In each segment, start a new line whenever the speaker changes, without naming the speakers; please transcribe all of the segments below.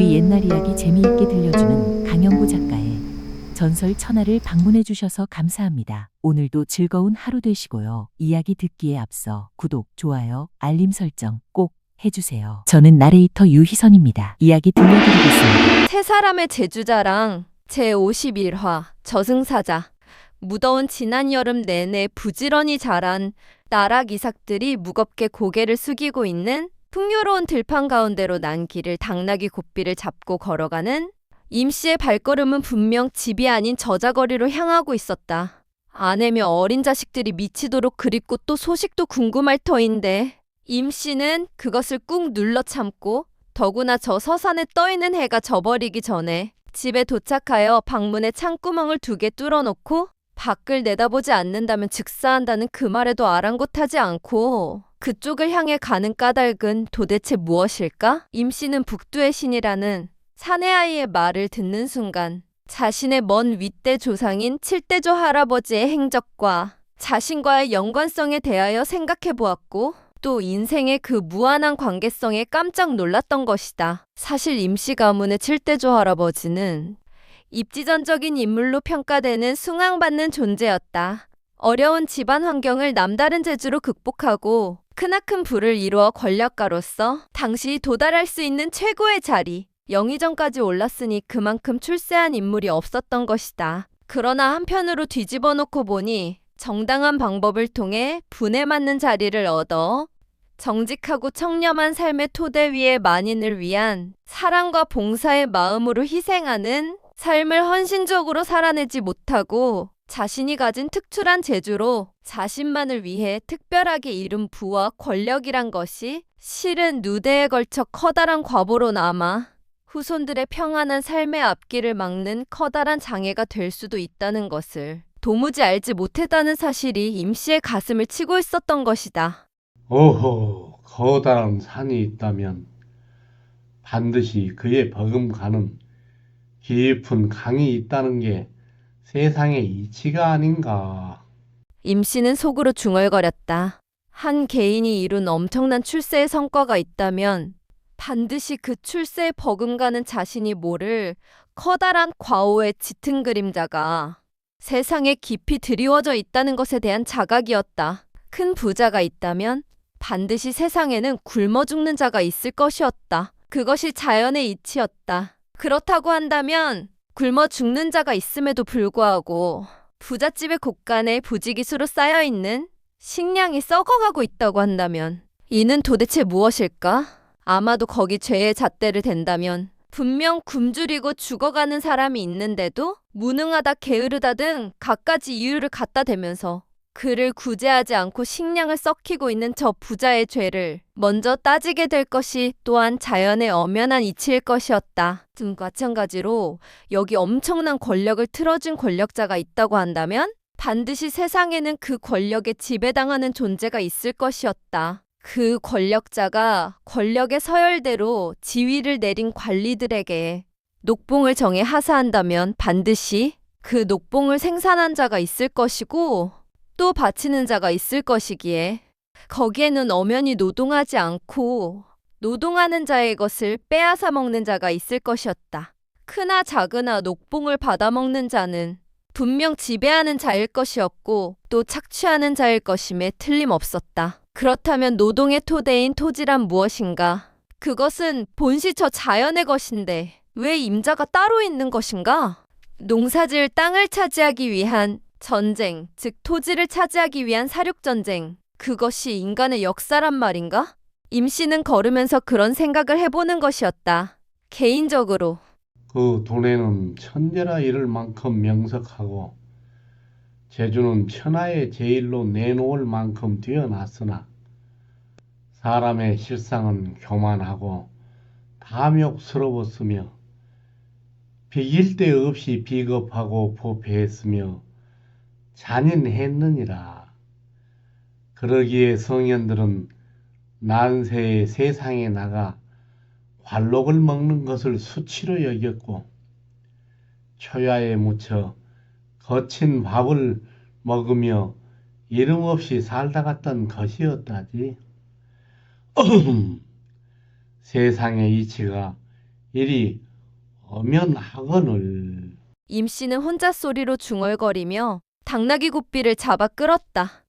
우리 옛날 이야기 재미있게 들려주는 강영구 작가의 전설 천하를 방문해 주셔서 감사합니다. 오늘도 즐거운 하루 되시고요. 이야기 듣기에 앞서 구독, 좋아요, 알림 설정 꼭 해주세요. 저는 나레이터 유희선입니다. 이야기 들려드리겠습니다.
세 사람의 제주자랑 제51화 저승사자. 무더운 지난 여름 내내 부지런히 자란 나락 이삭들이 무겁게 고개를 숙이고 있는 풍요로운 들판 가운데로 난 길을 당나귀 고삐를 잡고 걸어가는 임씨의 발걸음은 분명 집이 아닌 저자거리로 향하고 있었다. 아내며 어린 자식들이 미치도록 그립고 또 소식도 궁금할 터인데 임씨는 그것을 꾹 눌러 참고 더구나 저 서산에 떠있는 해가 져버리기 전에 집에 도착하여 방문에 창구멍을 2개 뚫어놓고 밖을 내다보지 않는다면 즉사한다는 그 말에도 아랑곳하지 않고 그쪽을 향해 가는 까닭은 도대체 무엇일까? 임씨는 북두의 신이라는 사내아이의 말을 듣는 순간 자신의 먼 윗대 조상인 칠대조 할아버지의 행적과 자신과의 연관성에 대하여 생각해 보았고 또 인생의 그 무한한 관계성에 깜짝 놀랐던 것이다. 사실 임씨 가문의 칠대조 할아버지는 입지전적인 인물로 평가되는 숭앙받는 존재였다. 어려운 집안 환경을 남다른 재주로 극복하고 크나큰 부를 이루어 권력가로서 당시 도달할 수 있는 최고의 자리, 영의정까지 올랐으니 그만큼 출세한 인물이 없었던 것이다. 그러나 한편으로 뒤집어 놓고 보니 정당한 방법을 통해 분에 맞는 자리를 얻어 정직하고 청렴한 삶의 토대 위에 만인을 위한 사랑과 봉사의 마음으로 희생하는 삶을 헌신적으로 살아내지 못하고 자신이 가진 특출한 재주로 자신만을 위해 특별하게 이룬 부와 권력이란 것이 실은 누대에 걸쳐 커다란 과보로 남아 후손들의 평안한 삶의 앞길을 막는 커다란 장애가 될 수도 있다는 것을 도무지 알지 못했다는 사실이 임씨의 가슴을 치고 있었던 것이다.
오호, 커다란 산이 있다면 반드시 그에 버금가는 깊은 강이 있다는 게 세상의 이치가 아닌가.
임씨는 속으로 중얼거렸다. 한 개인이 이룬 엄청난 출세의 성과가 있다면 반드시 그 출세에 버금가는 자신이 모를 커다란 과오의 짙은 그림자가 세상에 깊이 드리워져 있다는 것에 대한 자각이었다. 큰 부자가 있다면 반드시 세상에는 굶어 죽는 자가 있을 것이었다. 그것이 자연의 이치였다. 그렇다고 한다면 굶어 죽는 자가 있음에도 불구하고 부잣집의 곳간에 부지기수로 쌓여있는 식량이 썩어가고 있다고 한다면 이는 도대체 무엇일까? 아마도 거기 죄의 잣대를 댄다면 분명 굶주리고 죽어가는 사람이 있는데도 무능하다 게으르다 등 갖가지 이유를 갖다 대면서 그를 구제하지 않고 식량을 썩히고 있는 저 부자의 죄를 먼저 따지게 될 것이 또한 자연의 엄연한 이치일 것이었다. 마찬가지로 여기 엄청난 권력을 틀어준 권력자가 있다고 한다면 반드시 세상에는 그 권력에 지배당하는 존재가 있을 것이었다. 그 권력자가 권력의 서열대로 지위를 내린 관리들에게 녹봉을 정해 하사한다면 반드시 그 녹봉을 생산한 자가 있을 것이고 또 바치는 자가 있을 것이기에 거기에는 엄연히 노동하지 않고 노동하는 자의 것을 빼앗아 먹는 자가 있을 것이었다. 크나 작으나 녹봉을 받아먹는 자는 분명 지배하는 자일 것이었고 또 착취하는 자일 것임에 틀림없었다. 그렇다면 노동의 토대인 토지란 무엇인가? 그것은 본시 저 자연의 것인데 왜 임자가 따로 있는 것인가? 농사지을 땅을 차지하기 위한 전쟁, 즉 토지를 차지하기 위한 사륙전쟁, 그것이 인간의 역사란 말인가? 임씨는 걸으면서 그런 생각을 해보는 것이었다. 개인적으로
그 돈에는 천재라 이를 만큼 명석하고 재주는 천하의 제일로 내놓을 만큼 뛰어났으나 사람의 실상은 교만하고 탐욕스러웠으며 비길 데 없이 비겁하고 부패했으며 잔인했느니라. 그러기에 성현들은 난세의 세상에 나가 관록을 먹는 것을 수치로 여겼고 초야에 묻혀 거친 밥을 먹으며 이름 없이 살다 갔던 것이었다지. 세상의 이치가 이리 엄연하거늘.
임씨는 혼자 소리로 중얼거리며 당나귀 고삐를 잡아 끌었다.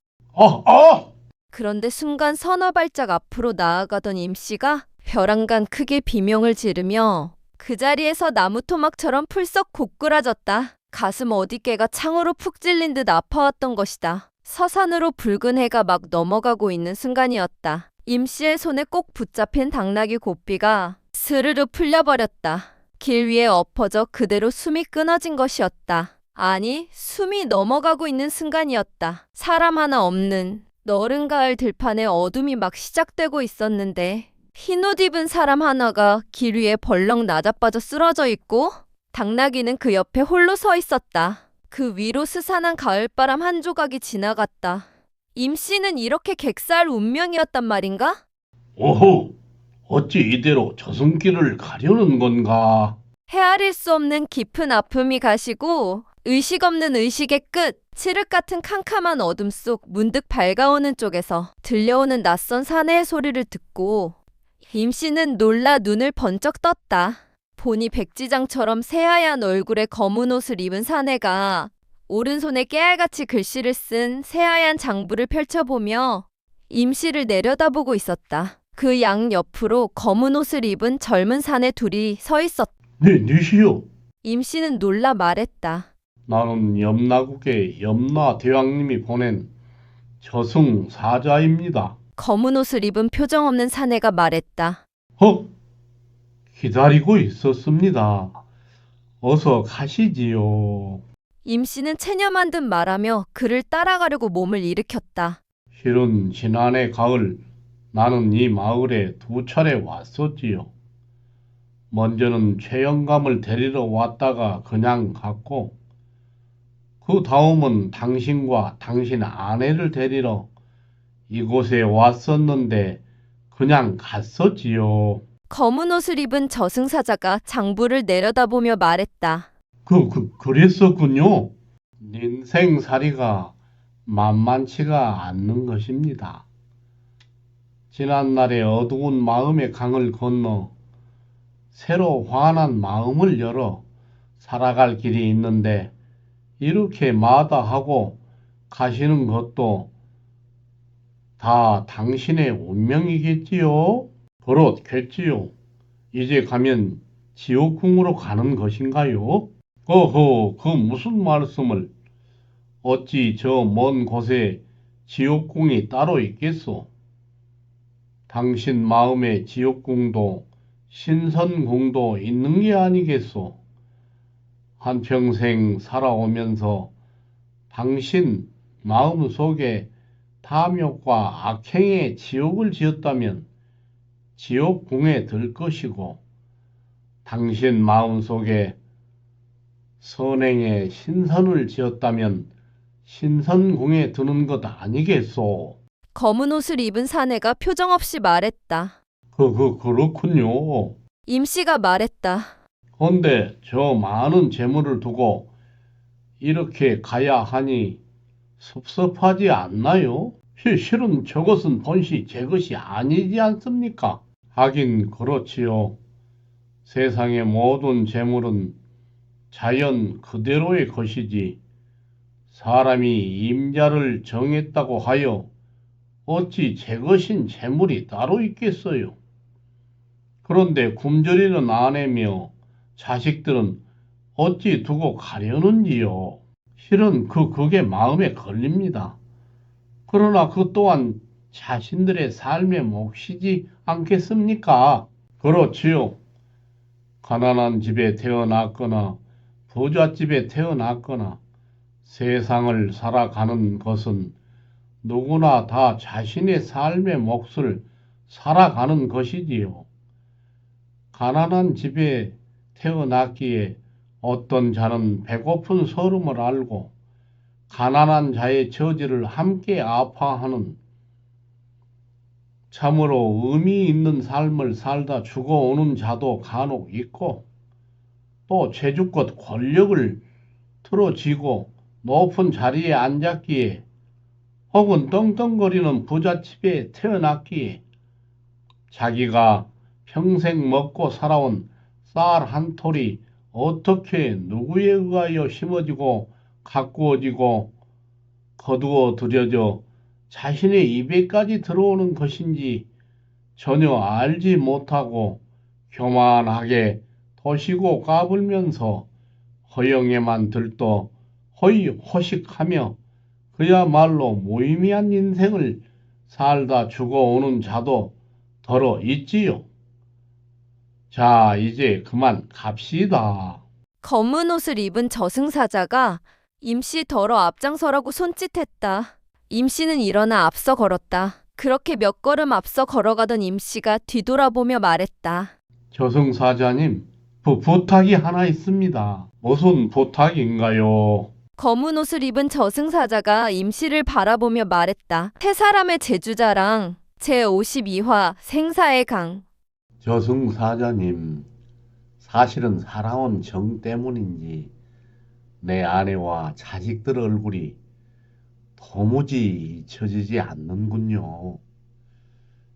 그런데 순간 서너 발짝 앞으로 나아가던 임씨가 벼랑간 크게 비명을 지르며 그 자리에서 나무 토막처럼 풀썩 고꾸라졌다. 가슴 어디께가 창으로 푹 찔린 듯 아파왔던 것이다. 서산으로 붉은 해가 막 넘어가고 있는 순간이었다. 임씨의 손에 꼭 붙잡힌 당나귀 고삐가 스르르 풀려버렸다. 길 위에 엎어져 그대로 숨이 끊어진 것이었다. 아니, 숨이 넘어가고 있는 순간이었다. 사람 하나 없는 너른 가을 들판에 어둠이 막 시작되고 있었는데 흰옷 입은 사람 하나가 길 위에 벌렁 낮아빠져 쓰러져 있고 당나귀는 그 옆에 홀로 서 있었다. 그 위로 스산한 가을바람 한 조각이 지나갔다. 임씨는 이렇게 객사할 운명이었단 말인가?
오호, 어찌 이대로 저승길을 가려는 건가?
헤아릴 수 없는 깊은 아픔이 가시고 의식 없는 의식의 끝, 칠흑 같은 캄캄한 어둠 속 문득 밝아오는 쪽에서 들려오는 낯선 사내의 소리를 듣고 임씨는 놀라 눈을 번쩍 떴다. 보니 백지장처럼 새하얀 얼굴에 검은 옷을 입은 사내가 오른손에 깨알같이 글씨를 쓴 새하얀 장부를 펼쳐보며 임씨를 내려다보고 있었다. 그 양 옆으로 검은 옷을 입은 젊은 사내 둘이 서 있었다.
네, 니시여.
임씨는 놀라 말했다.
나는 염라국의 염라대왕님이 보낸 저승사자입니다.
검은 옷을 입은 표정 없는 사내가 말했다.
기다리고 있었습니다. 어서 가시지요.
임씨는 체념한 듯 말하며 그를 따라가려고 몸을 일으켰다.
실은 지난해 가을 나는 이 마을에 두 차례 왔었지요. 먼저는 최영감을 데리러 왔다가 그냥 갔고 그 다음은 당신과 당신 아내를 데리러 이곳에 왔었는데 그냥 갔었지요.
검은 옷을 입은 저승사자가 장부를 내려다보며 말했다.
그랬었군요. 인생살이가 만만치가 않는 것입니다. 지난날에 어두운 마음의 강을 건너 새로 환한 마음을 열어 살아갈 길이 있는데 이렇게 마다하고 가시는 것도 다 당신의 운명이겠지요? 그렇겠지요. 이제 가면 지옥궁으로 가는 것인가요? 어허, 그 무슨 말씀을. 어찌 저 먼 곳에 지옥궁이 따로 있겠소? 당신 마음에 지옥궁도 신선궁도 있는 게 아니겠소? 한평생 살아오면서 당신 마음 속에 탐욕과 악행의 지옥을 지었다면 지옥궁에 들 것이고 당신 마음 속에 선행의 신선을 지었다면 신선궁에 드는 것 아니겠소?
검은 옷을 입은 사내가 표정 없이 말했다.
그렇군요.
임씨가 말했다.
헌데 저 많은 재물을 두고 이렇게 가야 하니 섭섭하지 않나요? 실은 저것은 본시 제 것이 아니지 않습니까? 하긴 그렇지요. 세상의 모든 재물은 자연 그대로의 것이지 사람이 임자를 정했다고 하여 어찌 제 것인 재물이 따로 있겠어요. 그런데 굶주리는 아내며 자식들은 어찌 두고 가려는지요. 실은 그게 마음에 걸립니다. 그러나 그 또한 자신들의 삶의 몫이지 않겠습니까? 그렇지요. 가난한 집에 태어났거나 부잣집에 태어났거나 세상을 살아가는 것은 누구나 다 자신의 삶의 몫을 살아가는 것이지요. 가난한 집에 태어났기에 어떤 자는 배고픈 서름을 알고 가난한 자의 처지를 함께 아파하는 참으로 의미 있는 삶을 살다 죽어오는 자도 간혹 있고 또 죄주껏 권력을 틀어쥐고 높은 자리에 앉았기에 혹은 떵떵거리는 부잣집에 태어났기에 자기가 평생 먹고 살아온 쌀 한 톨이 어떻게 누구에 의하여 심어지고 가꾸어지고 거두어 들여져 자신의 입에까지 들어오는 것인지 전혀 알지 못하고 교만하게 도시고 까불면서 허영에만 들떠 허이허식하며 그야말로 무의미한 인생을 살다 죽어오는 자도 더러 있지요. 자, 이제 그만 갑시다.
검은 옷을 입은 저승사자가 임씨 덜어 앞장서라고 손짓했다. 임씨는 일어나 앞서 걸었다. 그렇게 몇 걸음 앞서 걸어가던 임씨가 뒤돌아보며 말했다.
저승사자님, 부탁이 하나 있습니다. 무슨 부탁인가요?
검은 옷을 입은 저승사자가 임씨를 바라보며 말했다. 세 사람의 제주자랑 제52화 생사의 강.
저승사자님, 사실은 살아온 정 때문인지 내 아내와 자식들 얼굴이 도무지 잊혀지지 않는군요.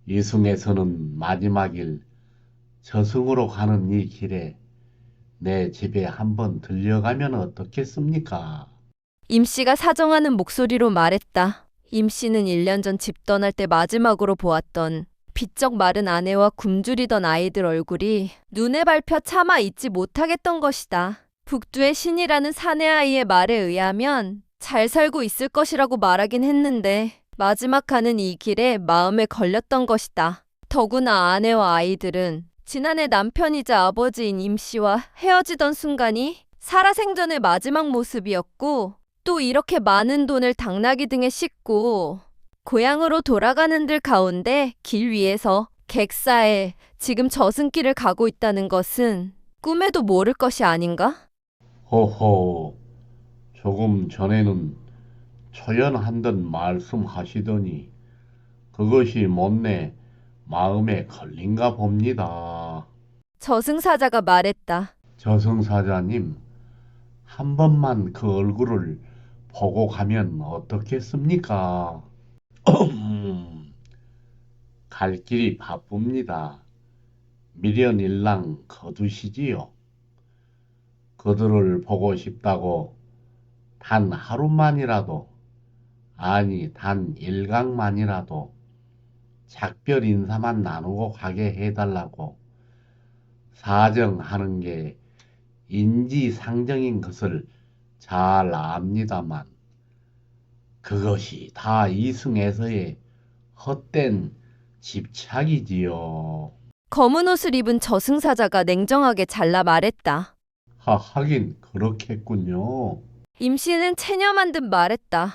이승에서는 마지막일 저승으로 가는 이 길에 내 집에 한번 들려가면 어떻겠습니까?
임씨가 사정하는 목소리로 말했다. 임씨는 1년 전 집 떠날 때 마지막으로 보았던 비쩍 마른 아내와 굶주리던 아이들 얼굴이 눈에 밟혀 차마 잊지 못하겠던 것이다. 북두의 신이라는 사내아이의 말에 의하면 잘 살고 있을 것이라고 말하긴 했는데 마지막 가는 이 길에 마음에 걸렸던 것이다. 더구나 아내와 아이들은 지난해 남편이자 아버지인 임씨와 헤어지던 순간이 살아생전의 마지막 모습이었고 또 이렇게 많은 돈을 당나귀 등에 싣고 고향으로 돌아가는 들 가운데 길 위에서 객사에 지금 저승길을 가고 있다는 것은 꿈에도 모를 것이 아닌가?
허허, 조금 전에는 초연한 듯 말씀하시더니 그것이 못내 마음에 걸린가 봅니다.
저승사자가 말했다.
저승사자님, 한 번만 그 얼굴을 보고 가면 어떻겠습니까? 갈 길이 바쁩니다. 미련일랑 거두시지요. 그들을 보고 싶다고 단 하루만이라도, 아니 단 일각만이라도 작별 인사만 나누고 가게 해달라고 사정하는 게 인지상정인 것을 잘 압니다만 그것이 다 이승에서의 헛된 집착이지요.
검은 옷을 입은 저승사자가 냉정하게 잘라 말했다.
하긴 그렇겠군요.
임씨는 체념한 듯 말했다.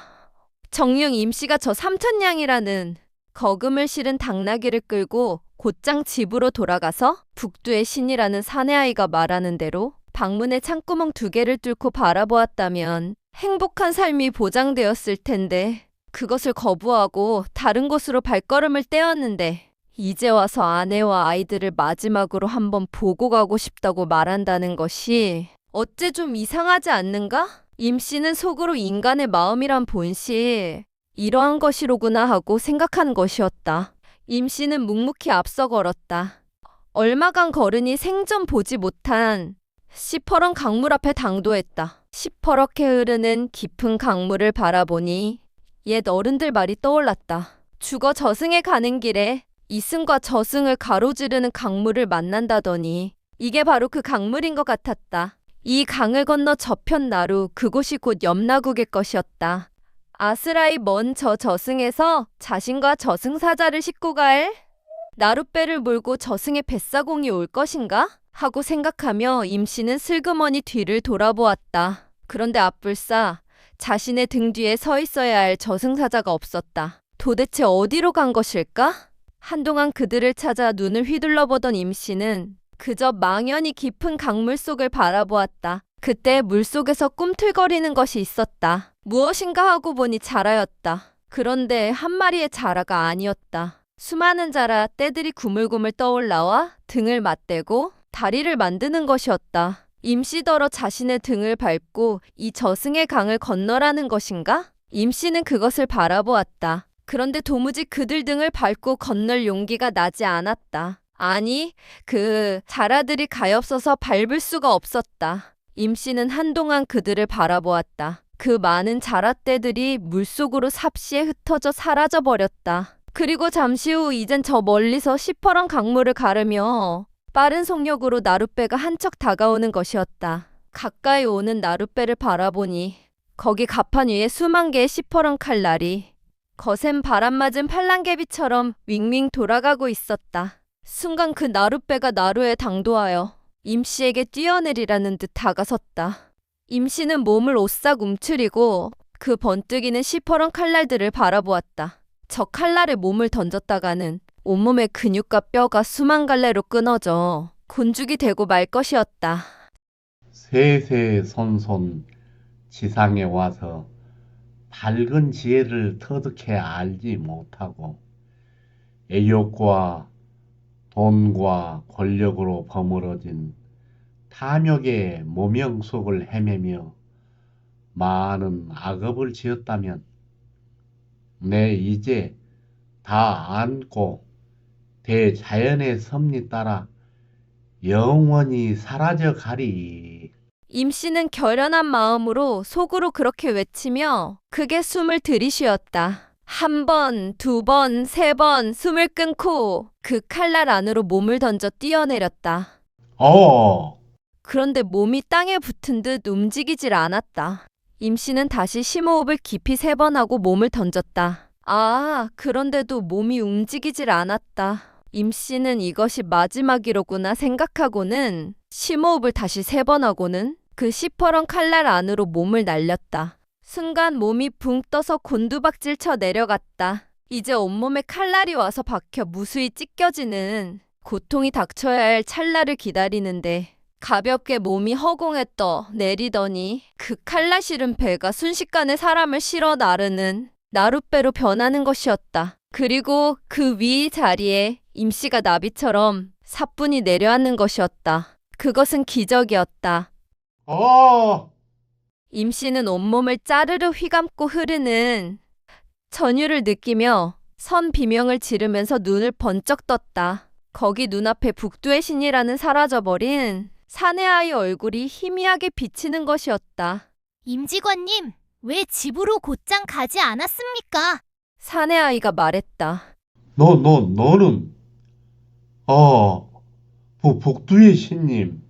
정녕 임씨가 저 삼천냥이라는 거금을 실은 당나귀를 끌고 곧장 집으로 돌아가서 북두의 신이라는 사내아이가 말하는 대로 방문의 창구멍 2개를 뚫고 바라보았다면 행복한 삶이 보장되었을 텐데 그것을 거부하고 다른 곳으로 발걸음을 떼었는데 이제 와서 아내와 아이들을 마지막으로 한번 보고 가고 싶다고 말한다는 것이 어째 좀 이상하지 않는가? 임씨는 속으로 인간의 마음이란 본시 이러한 것이로구나 하고 생각한 것이었다. 임씨는 묵묵히 앞서 걸었다. 얼마간 걸으니 생전 보지 못한 시퍼런 강물 앞에 당도했다. 시퍼렇게 흐르는 깊은 강물을 바라보니 옛 어른들 말이 떠올랐다. 죽어 저승에 가는 길에 이승과 저승을 가로지르는 강물을 만난다더니 이게 바로 그 강물인 것 같았다. 이 강을 건너 저편 나루 그곳이 곧 염라국의 것이었다. 아스라이 먼 저 저승에서 자신과 저승사자를 싣고 갈 나룻배를 몰고 저승의 뱃사공이 올 것인가? 하고 생각하며 임씨는 슬그머니 뒤를 돌아보았다. 그런데 앞불싸 자신의 등 뒤에 서 있어야 할 저승사자가 없었다. 도대체 어디로 간 것일까? 한동안 그들을 찾아 눈을 휘둘러보던 임씨는 그저 망연히 깊은 강물 속을 바라보았다. 그때 물속에서 꿈틀거리는 것이 있었다. 무엇인가 하고 보니 자라였다. 그런데 한 마리의 자라가 아니었다. 수많은 자라 떼들이 구물구물 떠올라와 등을 맞대고 다리를 만드는 것이었다. 임씨더러 자신의 등을 밟고 이 저승의 강을 건너라는 것인가? 임씨는 그것을 바라보았다. 그런데 도무지 그들 등을 밟고 건널 용기가 나지 않았다. 아니, 자라들이 가엾어서 밟을 수가 없었다. 임 씨는 한동안 그들을 바라보았다. 그 많은 자라떼들이 물속으로 삽시에 흩어져 사라져 버렸다. 그리고 잠시 후 이젠 저 멀리서 시퍼런 강물을 가르며 빠른 속력으로 나룻배가 한 척 다가오는 것이었다. 가까이 오는 나룻배를 바라보니 거기 갑판 위에 수만 개의 시퍼런 칼날이 거센 바람 맞은 팔랑개비처럼 윙윙 돌아가고 있었다. 순간 그 나룻배가 나루에 당도하여 임 씨에게 뛰어내리라는 듯 다가섰다. 임 씨는 몸을 오싹 움츠리고 그 번뜩이는 시퍼런 칼날들을 바라보았다. 저 칼날에 몸을 던졌다가는 온몸의 근육과 뼈가 수만 갈래로 끊어져 곤죽이 되고 말 것이었다.
세세손손 지상에 와서 밝은 지혜를 터득해 알지 못하고 애욕과 돈과 권력으로 버무러진 탐욕의 모명 속을 헤매며 많은 악업을 지었다면 내 이제 다 안고 대자연의 섭리 따라 영원히 사라져 가리.
임 씨는 결연한 마음으로 속으로 그렇게 외치며 크게 숨을 들이쉬었다. 한 번, 두 번, 세 번 숨을 끊고 그 칼날 안으로 몸을 던져 뛰어내렸다. 그런데 몸이 땅에 붙은 듯 움직이질 않았다. 임 씨는 다시 심호흡을 깊이 3번 하고 몸을 던졌다. 그런데도 몸이 움직이질 않았다. 임 씨는 이것이 마지막이로구나 생각하고는 심호흡을 다시 3번 하고는 그 시퍼런 칼날 안으로 몸을 날렸다. 순간 몸이 붕 떠서 곤두박질 쳐 내려갔다. 이제 온몸에 칼날이 와서 박혀 무수히 찢겨지는 고통이 닥쳐야 할 찰나를 기다리는데 가볍게 몸이 허공에 떠 내리더니 그 칼날 실은 배가 순식간에 사람을 실어 나르는 나룻배로 변하는 것이었다. 그리고 그 위 자리에 임 씨가 나비처럼 사뿐히 내려앉는 것이었다. 그것은 기적이었다. 임 씨는 온몸을 짜르르 휘감고 흐르는 전율을 느끼며 선 비명을 지르면서 눈을 번쩍 떴다. 거기 눈앞에 북두의 신이라는 사라져버린 사내아이 얼굴이 희미하게 비치는 것이었다.
임직원님, 왜 집으로 곧장 가지 않았습니까?
사내아이가 말했다.
너는, 복두의 신님,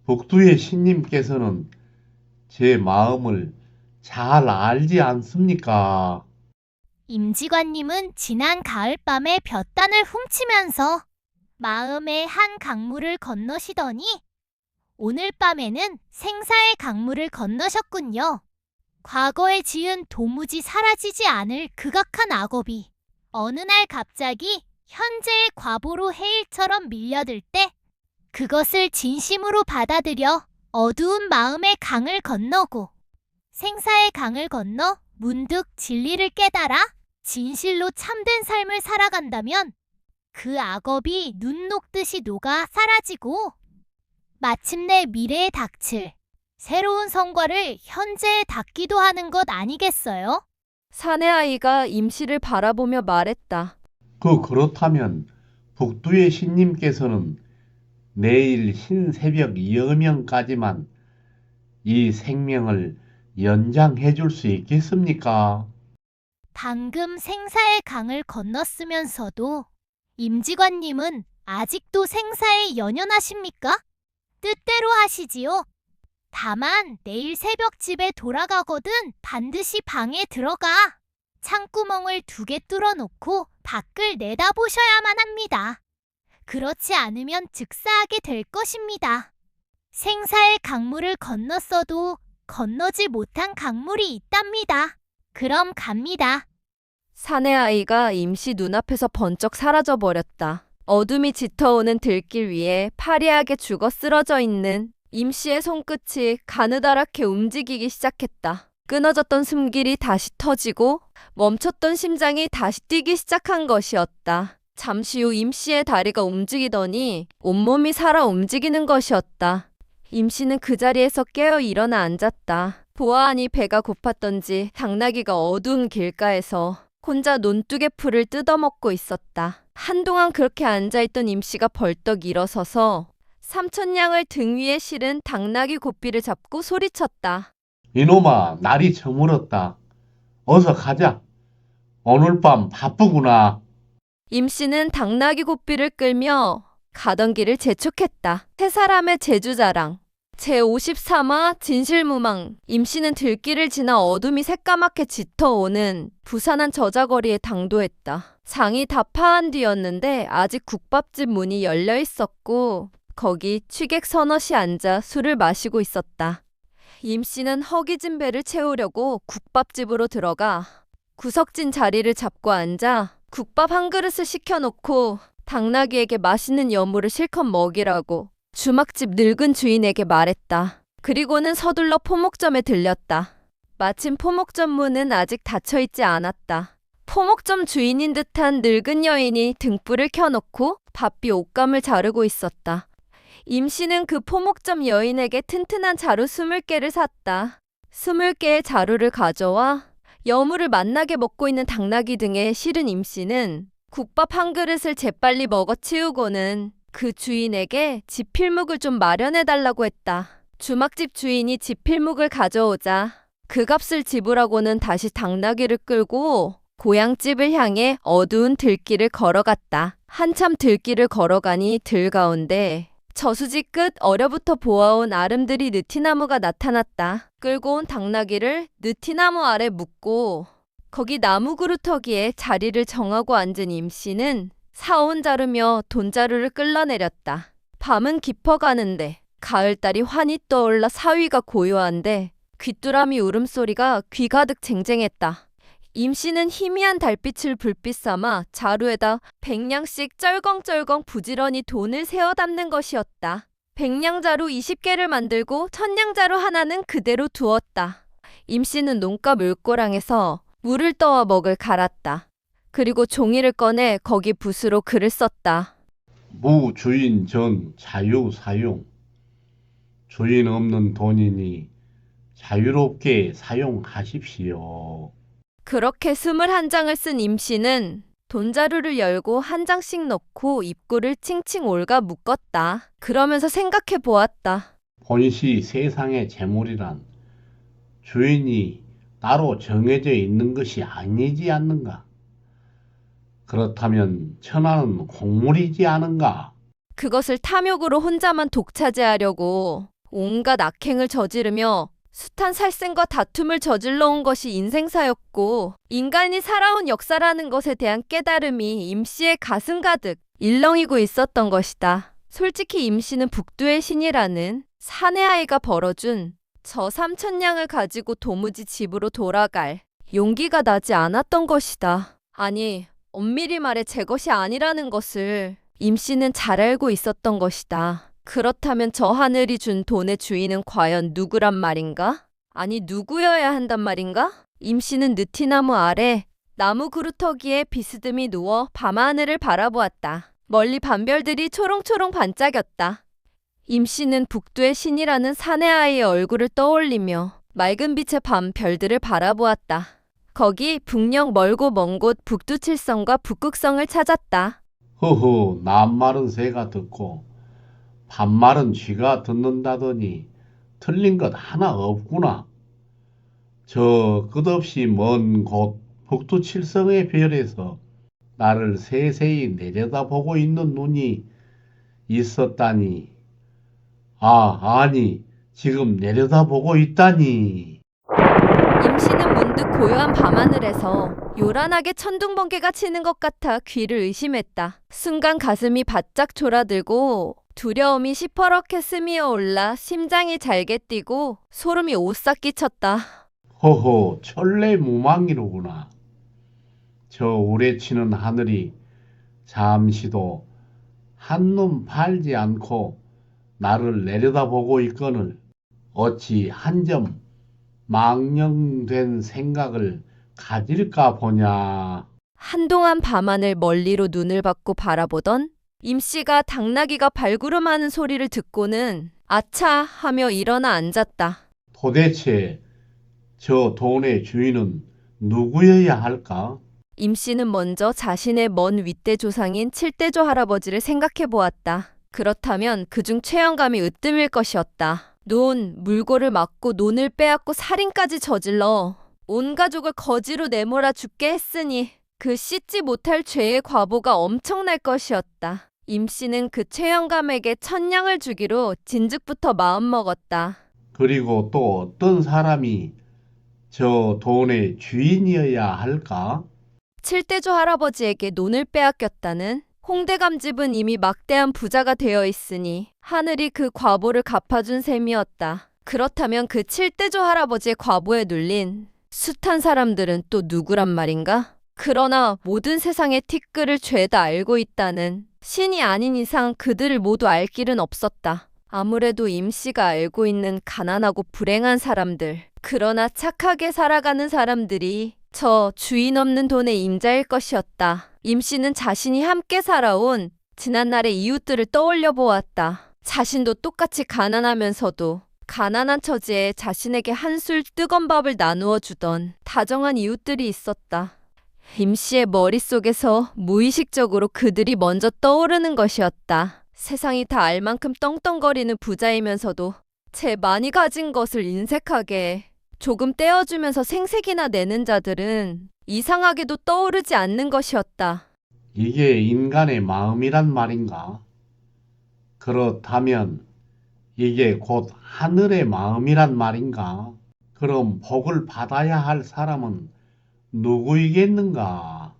복두의 신님께서는 제 마음을 잘 알지 않습니까?
임직원님은 지난 가을밤에 볕단을 훔치면서 마음의 한 강물을 건너시더니 오늘 밤에는 생사의 강물을 건너셨군요. 과거에 지은 도무지 사라지지 않을 극악한 악업이 어느 날 갑자기 현재의 과보로 해일처럼 밀려들 때 그것을 진심으로 받아들여 어두운 마음의 강을 건너고 생사의 강을 건너 문득 진리를 깨달아 진실로 참된 삶을 살아간다면 그 악업이 눈 녹듯이 녹아 사라지고 마침내 미래에 닥칠 새로운 성과를 현재에 닿기도 하는 것 아니겠어요?
사내아이가 임 씨를 바라보며 말했다.
그렇다면 북두의 신님께서는 내일 신새벽 여명까지만 이 생명을 연장해 줄 수 있겠습니까?
방금 생사의 강을 건넜으면서도 임직원님은 아직도 생사에 연연하십니까? 뜻대로 하시지요. 다만 내일 새벽 집에 돌아가거든 반드시 방에 들어가 창구멍을 2개 뚫어놓고 밖을 내다보셔야만 합니다. 그렇지 않으면 즉사하게 될 것입니다. 생사의 강물을 건넜어도 건너지 못한 강물이 있답니다. 그럼 갑니다.
사내아이가 임 씨 눈앞에서 번쩍 사라져버렸다. 어둠이 짙어오는 들길 위에 파리하게 죽어 쓰러져 있는 임 씨의 손끝이 가느다랗게 움직이기 시작했다. 끊어졌던 숨길이 다시 터지고 멈췄던 심장이 다시 뛰기 시작한 것이었다. 잠시 후 임 씨의 다리가 움직이더니 온몸이 살아 움직이는 것이었다. 임 씨는 그 자리에서 깨어 일어나 앉았다. 보아하니 배가 고팠던지 당나귀가 어두운 길가에서 혼자 논두개 풀을 뜯어먹고 있었다. 한동안 그렇게 앉아있던 임씨가 벌떡 일어서서 삼천냥을 등 위에 실은 당나귀 고삐를 잡고 소리쳤다.
이놈아, 날이 저물었다. 어서 가자. 오늘 밤 바쁘구나.
임씨는 당나귀 고삐를 끌며 가던 길을 재촉했다. 세 사람의 제주자랑 제53화 진실무망. 임씨는 들길을 지나 어둠이 새까맣게 짙어오는 부산한 저자거리에 당도했다. 장이 다 파한 뒤였는데 아직 국밥집 문이 열려 있었고 거기 취객 서너시 앉아 술을 마시고 있었다. 임씨는 허기진 배를 채우려고 국밥집으로 들어가 구석진 자리를 잡고 앉아 국밥 한 그릇을 시켜놓고 당나귀에게 맛있는 여물을 실컷 먹이라고 주막집 늙은 주인에게 말했다. 그리고는 서둘러 포목점에 들렸다. 마침 포목점 문은 아직 닫혀있지 않았다. 포목점 주인인 듯한 늙은 여인이 등불을 켜놓고 바삐 옷감을 자르고 있었다. 임씨는 그 포목점 여인에게 튼튼한 자루 20개를 샀다. 20개의 자루를 가져와 여물을 맛나게 먹고 있는 당나귀 등에 실은 임씨는 국밥 한 그릇을 재빨리 먹어치우고는 그 주인에게 지필묵을 좀 마련해달라고 했다. 주막집 주인이 지필묵을 가져오자 그 값을 지불하고는 다시 당나귀를 끌고 고향집을 향해 어두운 들길을 걸어갔다. 한참 들길을 걸어가니 들 가운데 저수지 끝 어려부터 보아온 아름드리 느티나무가 나타났다. 끌고 온 당나귀를 느티나무 아래 묶고 거기 나무 그루터기에 자리를 정하고 앉은 임씨는 사온 자루며 돈자루를 끌어내렸다. 밤은 깊어가는데 가을달이 환히 떠올라 사위가 고요한데 귀뚜라미 울음소리가 귀 가득 쟁쟁했다. 임씨는 희미한 달빛을 불빛 삼아 자루에다 100냥씩 쩔컹쩔컹 부지런히 돈을 세어 담는 것이었다. 100냥 자루 20개를 만들고 1000냥 자루 하나는 그대로 두었다. 임씨는 농가 물고랑에서 물을 떠와 먹을 갈았다. 그리고 종이를 꺼내 거기 붓으로 글을 썼다.
무 주인 전 자유 사용. 주인 없는 돈이니 자유롭게 사용하십시오.
그렇게 21장을 쓴 임씨는 돈자루를 열고 한 장씩 넣고 입구를 칭칭 올가 묶었다. 그러면서 생각해 보았다.
본시 세상의 재물이란 주인이 따로 정해져 있는 것이 아니지 않는가? 그렇다면 천하는 공물이지 않은가?
그것을 탐욕으로 혼자만 독차지하려고 온갖 악행을 저지르며 숱한 살생과 다툼을 저질러 온 것이 인생사였고 인간이 살아온 역사라는 것에 대한 깨달음이 임씨의 가슴 가득 일렁이고 있었던 것이다. 솔직히 임씨는 북두의 신이라는 사내아이가 벌어준 저 삼천냥을 가지고 도무지 집으로 돌아갈 용기가 나지 않았던 것이다. 아니, 엄밀히 말해 제 것이 아니라는 것을 임씨는 잘 알고 있었던 것이다. 그렇다면 저 하늘이 준 돈의 주인은 과연 누구란 말인가? 아니, 누구여야 한단 말인가? 임씨는 느티나무 아래 나무 그루터기에 비스듬히 누워 밤하늘을 바라보았다. 멀리 밤별들이 초롱초롱 반짝였다. 임씨는 북두의 신이라는 사내아이의 얼굴을 떠올리며 맑은 빛의 밤 별들을 바라보았다. 거기 북녘 멀고 먼 곳 북두칠성과 북극성을 찾았다.
허허, 낱말은 새가 듣고 반말은 쥐가 듣는다더니 틀린 것 하나 없구나. 저 끝없이 먼 곳 북두칠성의 별에서 나를 세세히 내려다보고 있는 눈이 있었다니. 아니, 지금 내려다보고 있다니.
임씨는 문득 고요한 밤하늘에서 요란하게 천둥번개가 치는 것 같아 귀를 의심했다. 순간 가슴이 바짝 졸아들고 두려움이 시퍼렇게 스미어 올라 심장이 잘게 뛰고 소름이 오싹 끼쳤다.
허허, 천레무망이로구나. 저 우레치는 하늘이 잠시도 한눈 팔지 않고 나를 내려다보고 있거늘 어찌 한 점 망령된 생각을 가질까 보냐.
한동안 밤하늘 멀리로 눈을 받고 바라보던 임씨가 당나귀가 발구름하는 소리를 듣고는 아차 하며 일어나 앉았다.
도대체 저 돈의 주인은 누구여야 할까?
임 씨는 먼저 자신의 먼 윗대 조상인 칠대조 할아버지를 생각해 보았다. 그렇다면 그중 최영감이 으뜸일 것이었다. 물고를 맞고 논을 빼앗고 살인까지 저질러 온 가족을 거지로 내몰아 죽게 했으니 그 씻지 못할 죄의 과보가 엄청날 것이었다. 임 씨는 그 최영감에게 1000냥을 주기로 진즉부터 마음먹었다.
그리고 또 어떤 사람이 저 돈의 주인이어야 할까?
칠대조 할아버지에게 논을 빼앗겼다는 홍대감집은 이미 막대한 부자가 되어 있으니 하늘이 그 과보를 갚아준 셈이었다. 그렇다면 그 칠대조 할아버지의 과보에 눌린 숱한 사람들은 또 누구란 말인가? 그러나 모든 세상의 티끌을 죄다 알고 있다는 신이 아닌 이상 그들을 모두 알 길은 없었다. 아무래도 임 씨가 알고 있는 가난하고 불행한 사람들, 그러나 착하게 살아가는 사람들이 저 주인 없는 돈의 임자일 것이었다. 임 씨는 자신이 함께 살아온 지난날의 이웃들을 떠올려 보았다. 자신도 똑같이 가난하면서도 가난한 처지에 자신에게 한술 뜨거운 밥을 나누어 주던 다정한 이웃들이 있었다. 임 씨의 머릿속에서 무의식적으로 그들이 먼저 떠오르는 것이었다. 세상이 다 알 만큼 떵떵거리는 부자이면서도 제 많이 가진 것을 인색하게 조금 떼어주면서 생색이나 내는 자들은 이상하게도 떠오르지 않는 것이었다.
이게 인간의 마음이란 말인가? 그렇다면 이게 곧 하늘의 마음이란 말인가? 그럼 복을 받아야 할 사람은 누구이겠는가?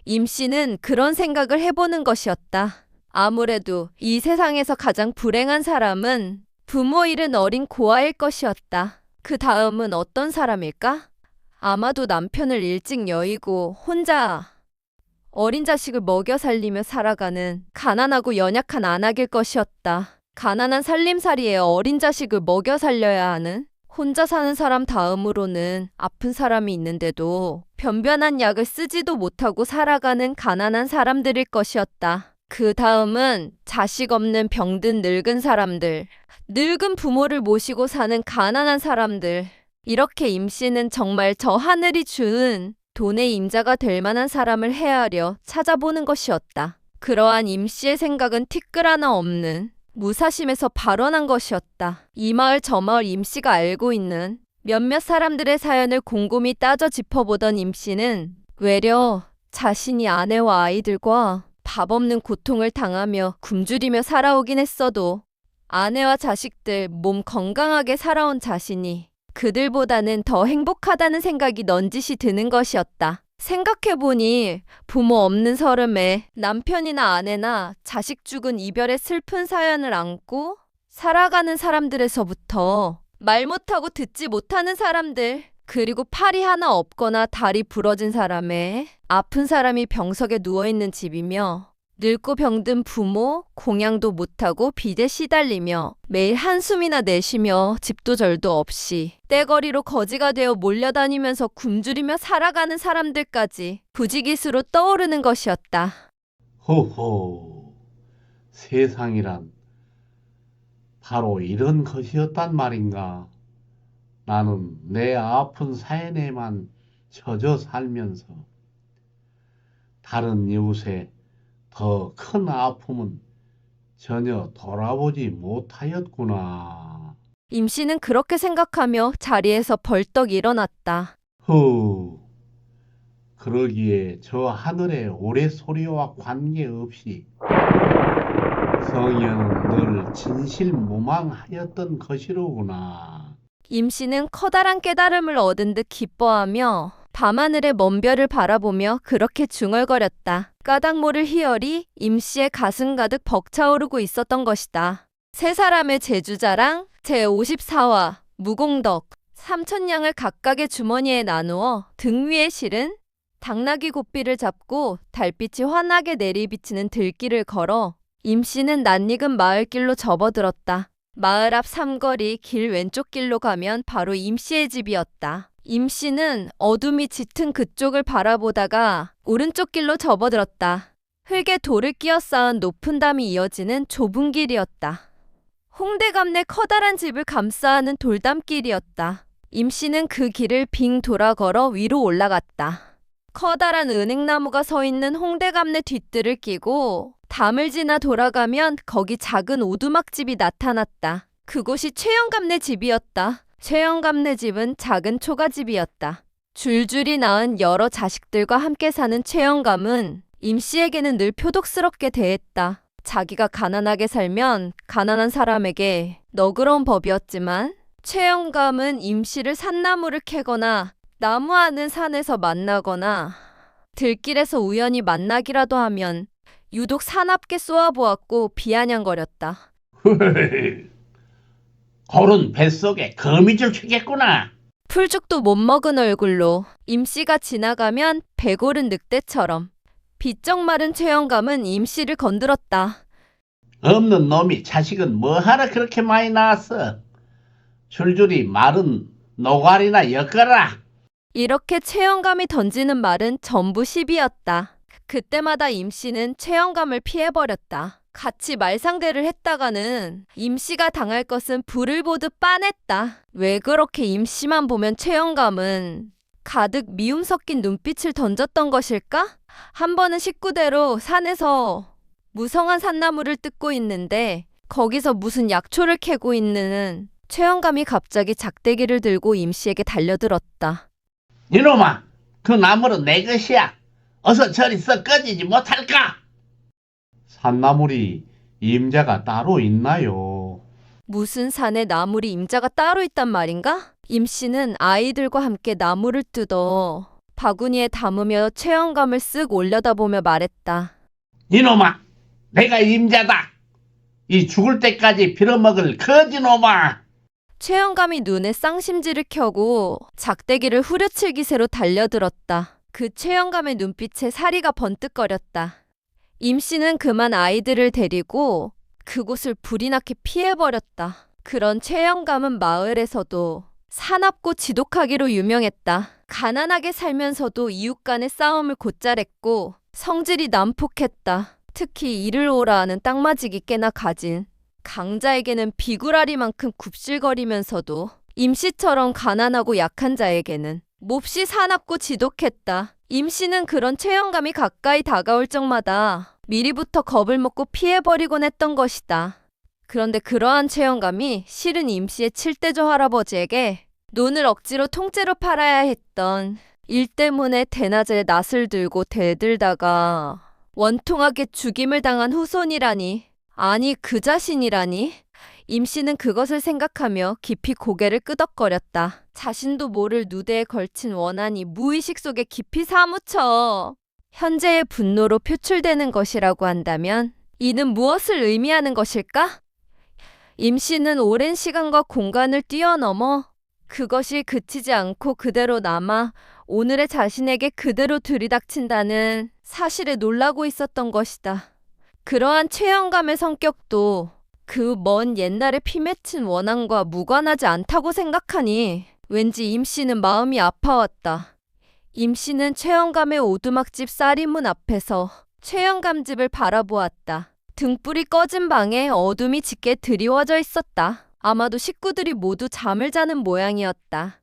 임 씨는 그런 생각을 해보는 것이었다. 아무래도 이 세상에서 가장 불행한 사람은 부모 잃은 어린 고아일 것이었다. 그 다음은 어떤 사람일까? 아마도 남편을 일찍 여의고 혼자 어린 자식을 먹여 살리며 살아가는 가난하고 연약한 안악일 것이었다. 가난한 살림살이에 어린 자식을 먹여 살려야 하는 혼자 사는 사람 다음으로는 아픈 사람이 있는데도 변변한 약을 쓰지도 못하고 살아가는 가난한 사람들일 것이었다. 그 다음은 자식 없는 병든 늙은 사람들, 늙은 부모를 모시고 사는 가난한 사람들. 이렇게 임 씨는 정말 저 하늘이 주는 돈의 임자가 될 만한 사람을 헤아려 찾아보는 것이었다. 그러한 임 씨의 생각은 티끌 하나 없는 무사심에서 발원한 것이었다. 이 마을 저 마을 임 씨가 알고 있는 몇몇 사람들의 사연을 곰곰이 따져 짚어보던 임 씨는 외려 자신이 아내와 아이들과 밥 없는 고통을 당하며 굶주리며 살아오긴 했어도 아내와 자식들 몸 건강하게 살아온 자신이 그들보다는 더 행복하다는 생각이 넌지시 드는 것이었다. 생각해보니 부모 없는 서름에 남편이나 아내나 자식 죽은 이별의 슬픈 사연을 안고 살아가는 사람들에서부터 말 못하고 듣지 못하는 사람들, 그리고 팔이 하나 없거나 다리 부러진 사람에 아픈 사람이 병석에 누워있는 집이며 늙고 병든 부모, 공양도 못하고 빚에 시달리며 매일 한숨이나 내쉬며 집도 절도 없이 떼거리로 거지가 되어 몰려다니면서 굶주리며 살아가는 사람들까지 부지기수로 떠오르는 것이었다.
호호, 세상이란 바로 이런 것이었단 말인가? 나는 내 아픈 사연에만 젖어 살면서 다른 이웃의 더 큰 아픔은 전혀 돌아보지 못하였구나.
임 씨는 그렇게 생각하며 자리에서 벌떡 일어났다.
그러기에 저 하늘의 오래소리와 관계없이 성현은 늘 진실무망하였던 것이로구나.
임 씨는 커다란 깨달음을 얻은 듯 기뻐하며 밤하늘의 먼 별을 바라보며 그렇게 중얼거렸다. 까닭 모를 희열이 임 씨의 가슴 가득 벅차오르고 있었던 것이다. 세 사람의 제주자랑 제54화 무공덕 3000냥을 각각의 주머니에 나누어 등 위에 실은 당나귀 고삐를 잡고 달빛이 환하게 내리비치는 들길을 걸어 임 씨는 낯익은 마을길로 접어들었다. 마을 앞 삼거리 길 왼쪽 길로 가면 바로 임 씨의 집이었다. 임 씨는 어둠이 짙은 그쪽을 바라보다가 오른쪽 길로 접어들었다. 흙에 돌을 끼어 쌓은 높은 담이 이어지는 좁은 길이었다. 홍대감네 커다란 집을 감싸는 돌담길이었다. 임 씨는 그 길을 빙 돌아 걸어 위로 올라갔다. 커다란 은행나무가 서 있는 홍대감내 뒷뜰을 끼고 담을 지나 돌아가면 거기 작은 오두막집이 나타났다. 그곳이 최영감네 집이었다. 최영감네 집은 작은 초가집이었다. 줄줄이 낳은 여러 자식들과 함께 사는 최영감은 임씨에게는 늘 표독스럽게 대했다. 자기가 가난하게 살면 가난한 사람에게 너그러운 법이었지만 최영감은 임씨를 산나무를 캐거나 나무하는 산에서 만나거나 들길에서 우연히 만나기라도 하면 유독 사납게 쏘아보았고 비아냥거렸다.
고른 뱃속에 거미줄 튀겠구나.
풀죽도 못 먹은 얼굴로 임씨가 지나가면 배고른 늑대처럼 비쩍 마른 최영감은 임씨를 건드렸다.
없는 놈이 자식은 뭐하러 그렇게 많이 낳았어? 줄줄이 마른 노가리나 엮어라.
이렇게 최영감이 던지는 말은 전부 시비였다. 그때마다 임씨는 최영감을 피해버렸다. 같이 말상대를 했다가는 임씨가 당할 것은 불을 보듯 빤했다. 왜 그렇게 임씨만 보면 최영감은 가득 미움 섞인 눈빛을 던졌던 것일까? 한 번은 식구대로 산에서 무성한 산나무를 뜯고 있는데 거기서 무슨 약초를 캐고 있는 최영감이 갑자기 작대기를 들고 임씨에게 달려들었다.
이놈아, 그 나무는 내 것이야. 어서 저리 썩 꺼지지 못할까? 산나물이 임자가 따로 있나요?
무슨 산에 나물이 임자가 따로 있단 말인가? 임씨는 아이들과 함께 나무를 뜯어 바구니에 담으며 최영감을 쓱 올려다보며 말했다.
이놈아, 내가 임자다. 이 죽을 때까지 빌어먹을 거지놈아.
최영감이 눈에 쌍심지를 켜고 작대기를 후려칠 기세로 달려들었다. 그 최영감의 눈빛에 사리가 번뜩거렸다. 임씨는 그만 아이들을 데리고 그곳을 불이 나게 피해버렸다. 그런 최영감은 마을에서도 사납고 지독하기로 유명했다. 가난하게 살면서도 이웃 간의 싸움을 곧잘했고 성질이 난폭했다. 특히 이를 오라 하는 땅마지기 꽤나 가진 강자에게는 비구라리만큼 굽실거리면서도 임씨처럼 가난하고 약한 자에게는 몹시 사납고 지독했다. 임씨는 그런 최영감이 가까이 다가올 적마다 미리부터 겁을 먹고 피해버리곤 했던 것이다. 그런데 그러한 최영감이 실은 임씨의 칠대조 할아버지에게 논을 억지로 통째로 팔아야 했던 일 때문에 대낮에 낫을 들고 대들다가 원통하게 죽임을 당한 후손이라니, 아니 그 자신이라니. 임씨는 그것을 생각하며 깊이 고개를 끄덕거렸다. 자신도 모를 누대에 걸친 원한이 무의식 속에 깊이 사무쳐 현재의 분노로 표출되는 것이라고 한다면 이는 무엇을 의미하는 것일까? 임씨는 오랜 시간과 공간을 뛰어넘어 그것이 그치지 않고 그대로 남아 오늘의 자신에게 그대로 들이닥친다는 사실에 놀라고 있었던 것이다. 그러한 최영감의 성격도 그 먼 옛날에 피맺힌 원한과 무관하지 않다고 생각하니 왠지 임씨는 마음이 아파왔다. 임씨는 최영감의 오두막집 쌀이문 앞에서 최영감 집을 바라보았다. 등불이 꺼진 방에 어둠이 짙게 드리워져 있었다. 아마도 식구들이 모두 잠을 자는 모양이었다.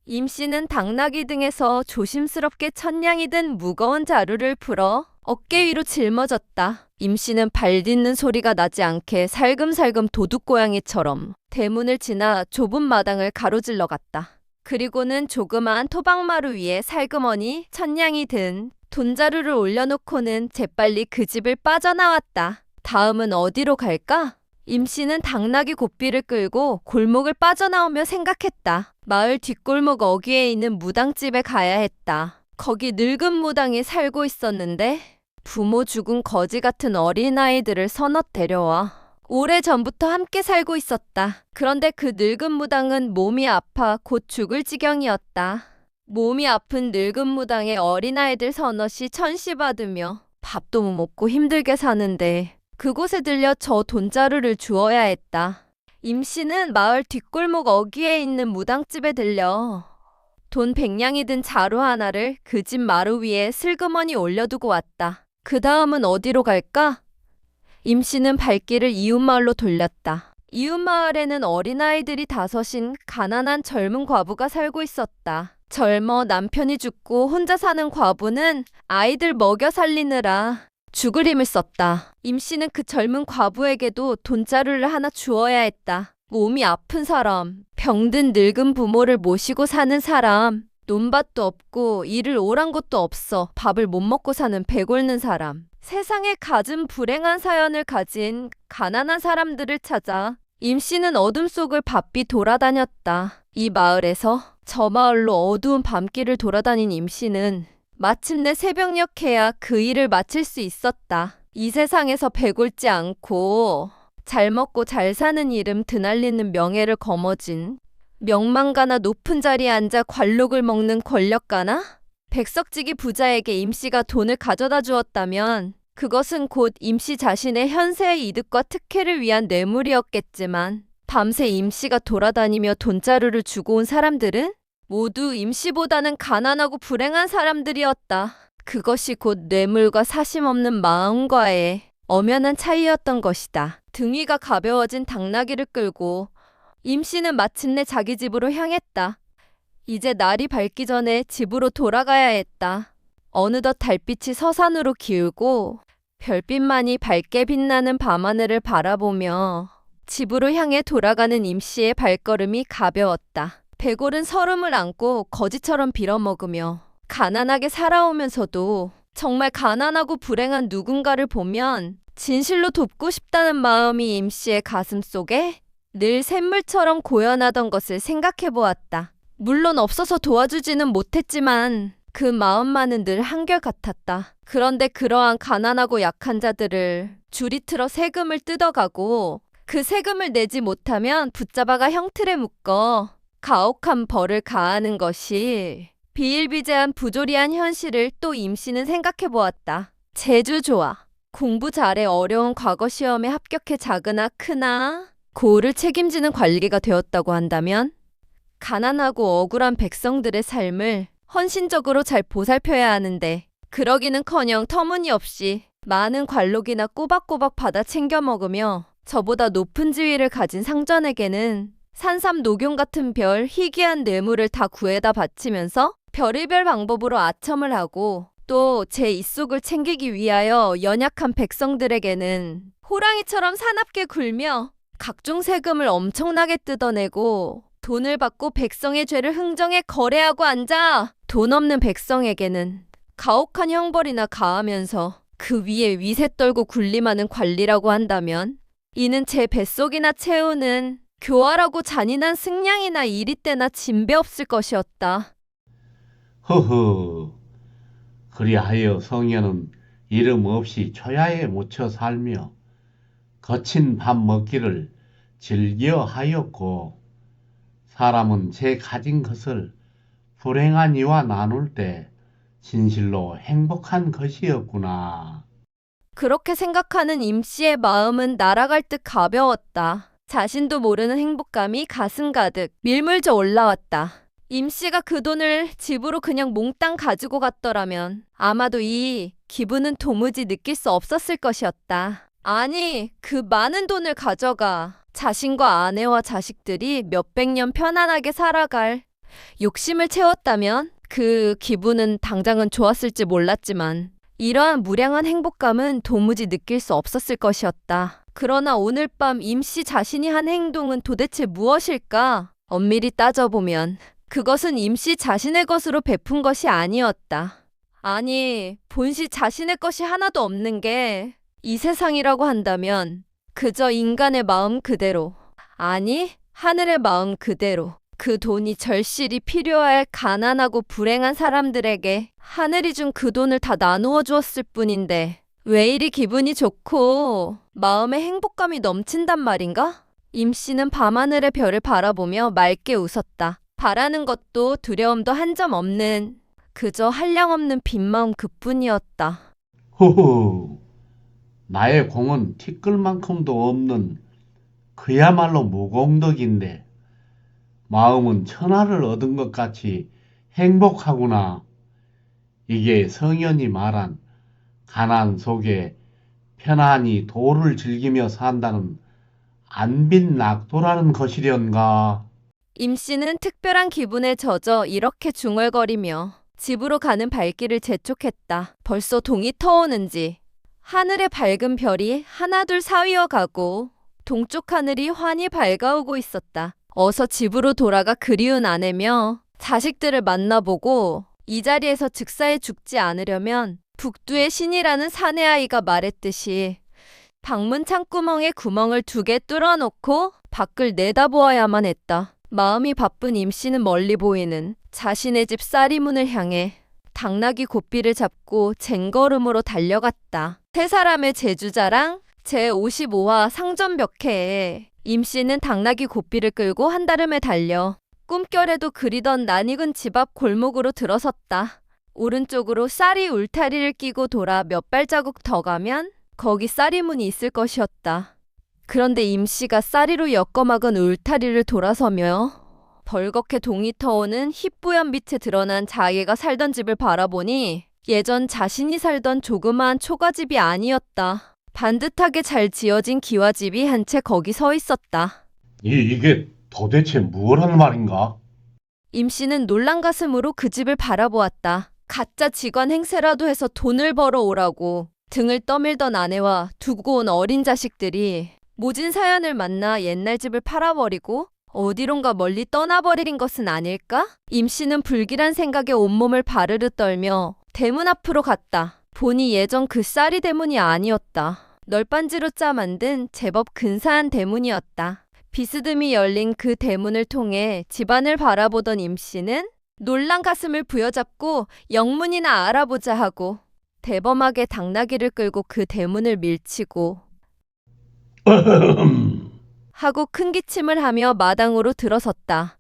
임씨는 당나귀 등에서 조심스럽게 천냥이 든 무거운 자루를 풀어 어깨 위로 짊어졌다. 임씨는 발 딛는 소리가 나지 않게 살금살금 도둑고양이처럼 대문을 지나 좁은 마당을 가로질러 갔다. 그리고는 조그마한 토박마루 위에 살그머니 천냥이 든 돈자루를 올려놓고는 재빨리 그 집을 빠져나왔다. 다음은 어디로 갈까? 임씨는 당나귀 고삐를 끌고 골목을 빠져나오며 생각했다. 마을 뒷골목 어귀에 있는 무당집에 가야 했다. 거기 늙은 무당이 살고 있었는데 부모 죽은 거지 같은 어린아이들을 서넛 데려와 오래전부터 함께 살고 있었다. 그런데 그 늙은 무당은 몸이 아파 곧 죽을 지경이었다. 몸이 아픈 늙은 무당의 어린아이들 서넛이 천시받으며 밥도 못 먹고 힘들게 사는데 그곳에 들려 저 돈자루를 주어야 했다. 임씨는 마을 뒷골목 어귀에 있는 무당집에 들려 돈 100냥이 든 자루 하나를 그 집 마루 위에 슬그머니 올려두고 왔다. 그 다음은 어디로 갈까? 임씨는 발길을 이웃마을로 돌렸다. 이웃마을에는 어린아이들이 5인 가난한 젊은 과부가 살고 있었다. 젊어 남편이 죽고 혼자 사는 과부는 아이들 먹여 살리느라 죽을 힘을 썼다. 임 씨는 그 젊은 과부에게도 돈자루를 하나 주어야 했다. 몸이 아픈 사람, 병든 늙은 부모를 모시고 사는 사람, 논밭도 없고 일을 오란 곳도 없어 밥을 못 먹고 사는 배골는 사람, 세상에 갖은 불행한 사연을 가진 가난한 사람들을 찾아 임 씨는 어둠 속을 바삐 돌아다녔다. 이 마을에서 저 마을로 어두운 밤길을 돌아다닌 임 씨는 마침내 새벽녘에야 그 일을 마칠 수 있었다. 이 세상에서 배골지 않고 잘 먹고 잘 사는 이름 드날리는 명예를 거머쥔 명망가나 높은 자리에 앉아 관록을 먹는 권력가나 백석지기 부자에게 임씨가 돈을 가져다 주었다면 그것은 곧 임씨 자신의 현세의 이득과 특혜를 위한 뇌물이었겠지만 밤새 임씨가 돌아다니며 돈자루를 주고 온 사람들은 모두 임씨보다는 가난하고 불행한 사람들이었다. 그것이 곧 뇌물과 사심 없는 마음과의 엄연한 차이였던 것이다. 등위가 가벼워진 당나귀를 끌고 임씨는 마침내 자기 집으로 향했다. 이제 날이 밝기 전에 집으로 돌아가야 했다. 어느덧 달빛이 서산으로 기울고 별빛만이 밝게 빛나는 밤하늘을 바라보며 집으로 향해 돌아가는 임씨의 발걸음이 가벼웠다. 배골은 서름을 안고 거지처럼 빌어먹으며 가난하게 살아오면서도 정말 가난하고 불행한 누군가를 보면 진실로 돕고 싶다는 마음이 임씨의 가슴 속에 늘 샘물처럼 고연하던 것을 생각해 보았다. 물론 없어서 도와주지는 못했지만 그 마음만은 늘 한결같았다. 그런데 그러한 가난하고 약한 자들을 줄이 틀어 세금을 뜯어가고 그 세금을 내지 못하면 붙잡아가 형틀에 묶어 가혹한 벌을 가하는 것이 비일비재한 부조리한 현실을 또 임씨는 생각해 보았다. 재주 좋아. 공부 잘해 어려운 과거 시험에 합격해 작으나 크나 고을을 책임지는 관리가 되었다고 한다면 가난하고 억울한 백성들의 삶을 헌신적으로 잘 보살펴야 하는데 그러기는커녕 터무니없이 많은 관록이나 꼬박꼬박 받아 챙겨 먹으며 저보다 높은 지위를 가진 상전에게는 산삼 녹용 같은 별 희귀한 뇌물을 다 구해다 바치면서 별의별 방법으로 아첨을 하고 또 제 입속을 챙기기 위하여 연약한 백성들에게는 호랑이처럼 사납게 굴며 각종 세금을 엄청나게 뜯어내고 돈을 받고 백성의 죄를 흥정해 거래하고 앉아 돈 없는 백성에게는 가혹한 형벌이나 가하면서 그 위에 위세 떨고 군림하는 관리라고 한다면 이는 제 뱃속이나 채우는 교활하고 잔인한 승냥이나 이리떼나 진배 없을 것이었다.
허허, 그리하여 성현은 이름 없이 초야에 묻혀 살며 거친 밥 먹기를 즐겨 하였고 사람은 제 가진 것을 불행한 이와 나눌 때 진실로 행복한 것이었구나.
그렇게 생각하는 임씨의 마음은 날아갈 듯 가벼웠다. 자신도 모르는 행복감이 가슴 가득 밀물져 올라왔다. 임씨가 그 돈을 집으로 그냥 몽땅 가지고 갔더라면 아마도 이 기분은 도무지 느낄 수 없었을 것이었다. 아니, 그 많은 돈을 가져가 자신과 아내와 자식들이 몇백 년 편안하게 살아갈 욕심을 채웠다면 그 기분은 당장은 좋았을지 몰랐지만 이러한 무량한 행복감은 도무지 느낄 수 없었을 것이었다. 그러나 오늘 밤 임씨 자신이 한 행동은 도대체 무엇일까? 엄밀히 따져보면 그것은 임씨 자신의 것으로 베푼 것이 아니었다. 아니, 본씨 자신의 것이 하나도 없는 게 이 세상이라고 한다면 그저 인간의 마음 그대로, 아니, 하늘의 마음 그대로 그 돈이 절실히 필요할 가난하고 불행한 사람들에게 하늘이 준 그 돈을 다 나누어 주었을 뿐인데 왜 이리 기분이 좋고 마음에 행복감이 넘친단 말인가? 임씨는 밤하늘의 별을 바라보며 맑게 웃었다. 바라는 것도 두려움도 한 점 없는 그저 한량없는 빈마음 그뿐이었다.
허허, 나의 공은 티끌만큼도 없는 그야말로 무공덕인데 마음은 천하를 얻은 것 같이 행복하구나. 이게 성현이 말한 가난 속에 편안히 도를 즐기며 산다는 안빈 낙도라는 것이련가.
임 씨는 특별한 기분에 젖어 이렇게 중얼거리며 집으로 가는 발길을 재촉했다. 벌써 동이 터오는지 하늘의 밝은 별이 하나둘 사위어 가고 동쪽 하늘이 환히 밝아오고 있었다. 어서 집으로 돌아가 그리운 아내며 자식들을 만나보고 이 자리에서 즉사에 죽지 않으려면 북두의 신이라는 사내아이가 말했듯이 방문 창구멍에 구멍을 2개 뚫어놓고 밖을 내다보아야만 했다. 마음이 바쁜 임 씨는 멀리 보이는 자신의 집 쌀이문을 향해 당나귀 고삐를 잡고 쟁걸음으로 달려갔다. 세 사람의 제주자랑 제55화 상전벽해에 임 씨는 당나귀 고삐를 끌고 한달음에 달려 꿈결에도 그리던 낯익은 집 앞 골목으로 들어섰다. 오른쪽으로 쌀이 울타리를 끼고 돌아 몇 발자국 더 가면 거기 쌀이문이 있을 것이었다. 그런데 임 씨가 쌀이로 엮어막은 울타리를 돌아서며 벌겋게 동이 터오는 희뿌연 빛에 드러난 자기가 살던 집을 바라보니 예전 자신이 살던 조그마한 초가집이 아니었다. 반듯하게 잘 지어진 기와집이 한 채 거기 서 있었다.
이게 도대체 뭐란 말인가?
임 씨는 놀란 가슴으로 그 집을 바라보았다. 가짜 직원 행세라도 해서 돈을 벌어오라고 등을 떠밀던 아내와 두고 온 어린 자식들이 모진 사연을 만나 옛날 집을 팔아버리고 어디론가 멀리 떠나버린 것은 아닐까? 임 씨는 불길한 생각에 온몸을 바르르 떨며 대문 앞으로 갔다. 보니 예전 그 쌀이 대문이 아니었다. 널빤지로 짜 만든 제법 근사한 대문이었다. 비스듬히 열린 그 대문을 통해 집안을 바라보던 임 씨는 놀란 가슴을 부여잡고 영문이나 알아보자 하고 대범하게 당나귀를 끌고 그 대문을 밀치고 하고 큰 기침을 하며 마당으로 들어섰다.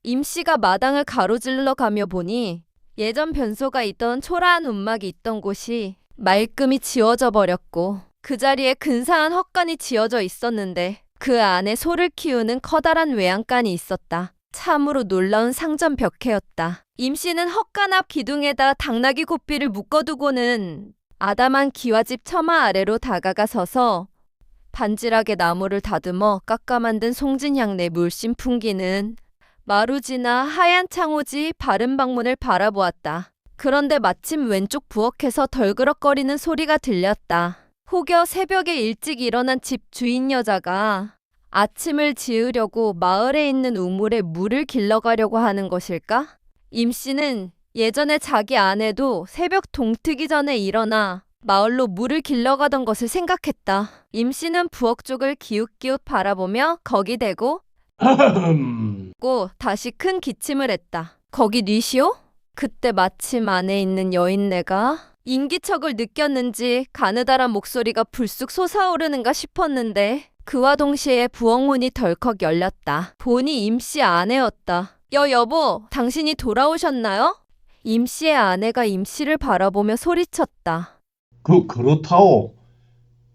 임 씨가 마당을 가로질러 가며 보니 예전 변소가 있던 초라한 움막이 있던 곳이 말끔히 지워져 버렸고 그 자리에 근사한 헛간이 지어져 있었는데 그 안에 소를 키우는 커다란 외양간이 있었다. 참으로 놀라운 상전벽해였다. 임 씨는 헛간 앞 기둥에다 당나귀 고삐를 묶어두고는 아담한 기와집 처마 아래로 다가가 서서 반질하게 나무를 다듬어 깎아 만든 송진향내 물씬 풍기는 마루지나 하얀 창호지 바른 방문을 바라보았다. 그런데 마침 왼쪽 부엌에서 덜그럭거리는 소리가 들렸다. 혹여 새벽에 일찍 일어난 집 주인 여자가 아침을 지으려고 마을에 있는 우물에 물을 길러가려고 하는 것일까? 임 씨는 예전에 자기 아내도 새벽 동트기 전에 일어나 마을로 물을 길러가던 것을 생각했다. 임 씨는 부엌 쪽을 기웃기웃 바라보며 거기 대고 다시 큰 기침을 했다. 거기 뉘시오? 그때 마침 안에 있는 여인네가 인기척을 느꼈는지 가느다란 목소리가 불쑥 솟아오르는가 싶었는데 그와 동시에 부엌문이 덜컥 열렸다. 보니 임씨 아내였다. 여보, 당신이 돌아오셨나요? 임씨의 아내가 임씨를 바라보며 소리쳤다.
그렇다오.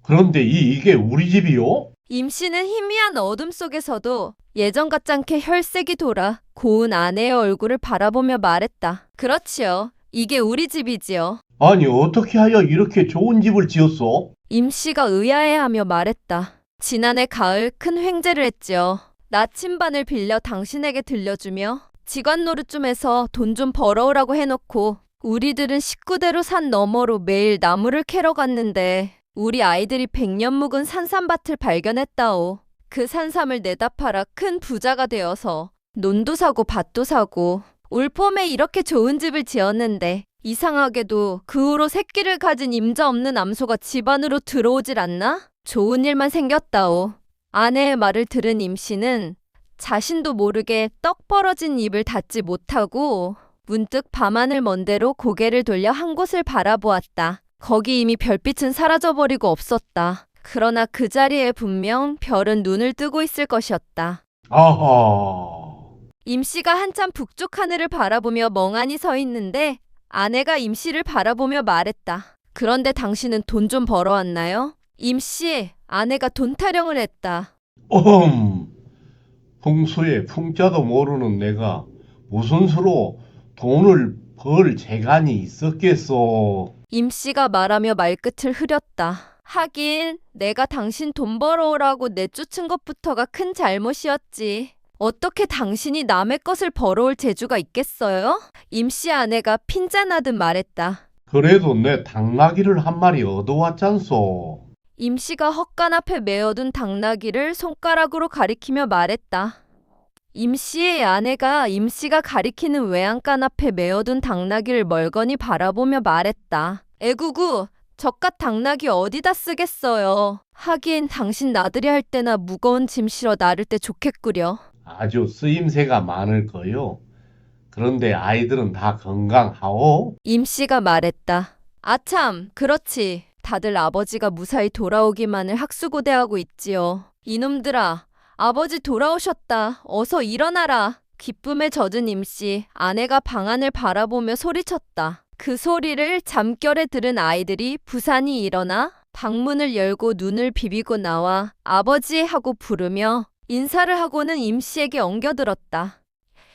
그런데 이게 우리 집이요?
임씨는 희미한 어둠 속에서도 예전 같지 않게 혈색이 돌아 고운 아내의 얼굴을 바라보며 말했다. 그렇지요. 이게 우리 집이지요.
아니, 어떻게 하여 이렇게 좋은 집을 지었어?
임씨가 의아해하며 말했다. 지난해 가을 큰 횡재를 했지요. 나침반을 빌려 당신에게 들려주며 직관 노릇 좀 해서 돈 좀 벌어오라고 해놓고 우리들은 식구대로 산 너머로 매일 나무를 캐러 갔는데 우리 아이들이 100년 묵은 산삼밭을 발견했다오. 그 산삼을 내다 팔아 큰 부자가 되어서 논도 사고 밭도 사고 올 봄에 이렇게 좋은 집을 지었는데 이상하게도 그 후로 새끼를 가진 임자 없는 암소가 집 안으로 들어오질 않나? 좋은 일만 생겼다오. 아내의 말을 들은 임 씨는 자신도 모르게 떡 벌어진 입을 닫지 못하고 문득 밤하늘 먼데로 고개를 돌려 한 곳을 바라보았다. 거기 이미 별빛은 사라져버리고 없었다. 그러나 그 자리에 분명 별은 눈을 뜨고 있을 것이었다.
아하.
임 씨가 한참 북쪽 하늘을 바라보며 멍하니 서 있는데 아내가 임 씨를 바라보며 말했다. 그런데 당신은 돈 좀 벌어왔나요? 임 씨, 아내가 돈 타령을 했다.
풍수에 풍자도 모르는 내가 무슨 수로 돈을 벌 재간이 있었겠소.
임 씨가 말하며 말끝을 흐렸다. 하긴 내가 당신 돈 벌어오라고 내쫓은 것부터가 큰 잘못이었지. 어떻게 당신이 남의 것을 벌어올 재주가 있겠어요? 임씨 아내가 핀잔하듯 말했다.
그래도 내 당나귀를 한 마리 얻어왔잖소.
임씨가 헛간 앞에 메어둔 당나귀를 손가락으로 가리키며 말했다. 임씨의 아내가 임씨가 가리키는 외양간 앞에 메어둔 당나귀를 멀거니 바라보며 말했다. 애구구, 저깟 당나귀 어디다 쓰겠어요. 하긴 당신 나들이 할 때나 무거운 짐 실어 나를 때 좋겠구려.
아주 쓰임새가 많을 거요. 그런데 아이들은 다 건강하오?
임씨가 말했다. 아참, 그렇지. 다들 아버지가 무사히 돌아오기만을 학수고대하고 있지요. 이놈들아, 아버지 돌아오셨다. 어서 일어나라. 기쁨에 젖은 임씨, 아내가 방 안을 바라보며 소리쳤다. 그 소리를 잠결에 들은 아이들이 부산히 일어나 방문을 열고 눈을 비비고 나와 아버지 하고 부르며 인사를 하고는 임씨에게 엉겨들었다.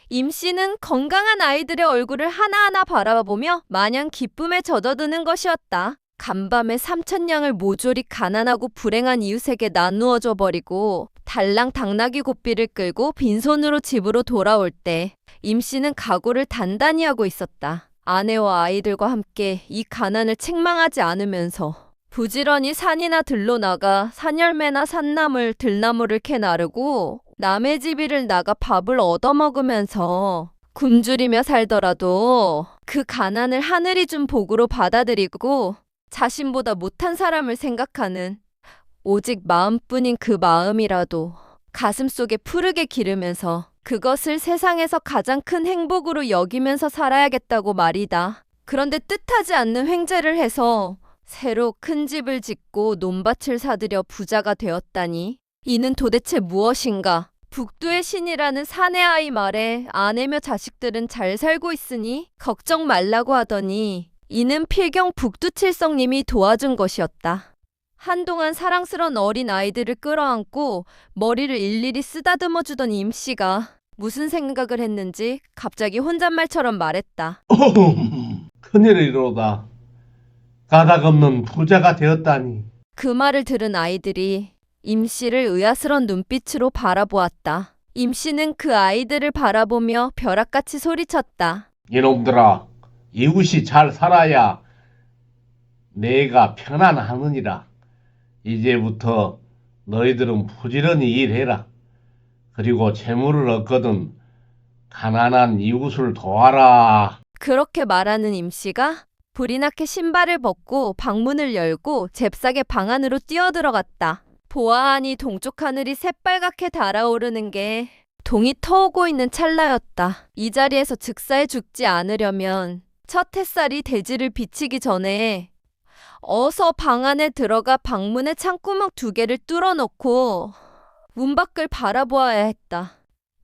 임씨는 건강한 아이들의 얼굴을 하나하나 바라보며 마냥 기쁨에 젖어드는 것이었다. 간밤에 3,000냥을 모조리 가난하고 불행한 이웃에게 나누어 줘버리고 달랑 당나귀 고삐를 끌고 빈손으로 집으로 돌아올 때 임씨는 각오를 단단히 하고 있었다. 아내와 아이들과 함께 이 가난을 책망하지 않으면서 부지런히 산이나 들로 나가 산열매나 산나물, 들나무를 캐 나르고 남의 집이를 나가 밥을 얻어먹으면서 굶주리며 살더라도 그 가난을 하늘이 준 복으로 받아들이고 자신보다 못한 사람을 생각하는 오직 마음뿐인 그 마음이라도 가슴속에 푸르게 기르면서 그것을 세상에서 가장 큰 행복으로 여기면서 살아야겠다고 말이다. 그런데 뜻하지 않는 횡재를 해서 새로 큰 집을 짓고 논밭을 사들여 부자가 되었다니 이는 도대체 무엇인가? 북두의 신이라는 사내 아이 말에 아내며 자식들은 잘 살고 있으니 걱정 말라고 하더니 이는 필경 북두칠성님이 도와준 것이었다. 한동안 사랑스런 어린 아이들을 끌어안고 머리를 일일이 쓰다듬어 주던 임씨가 무슨 생각을 했는지 갑자기 혼잣말처럼 말했다.
큰일이로다. 가닥없는 부자가 되었다니.
그 말을 들은 아이들이 임씨를 의아스런 눈빛으로 바라보았다. 임씨는 그 아이들을 바라보며 벼락같이 소리쳤다.
이놈들아, 이웃이 잘 살아야 내가 편안하느니라. 이제부터 너희들은 부지런히 일해라. 그리고 재물을 얻거든 가난한 이웃을 도와라.
그렇게 말하는 임씨가 불이 나게 신발을 벗고 방문을 열고 잽싸게 방 안으로 뛰어들어갔다. 보아하니 동쪽 하늘이 새빨갛게 달아오르는 게 동이 터오고 있는 찰나였다. 이 자리에서 즉사해 죽지 않으려면 첫 햇살이 대지를 비치기 전에 어서 방 안에 들어가 방문의 창구멍 2개를 뚫어놓고 문 밖을 바라보아야 했다.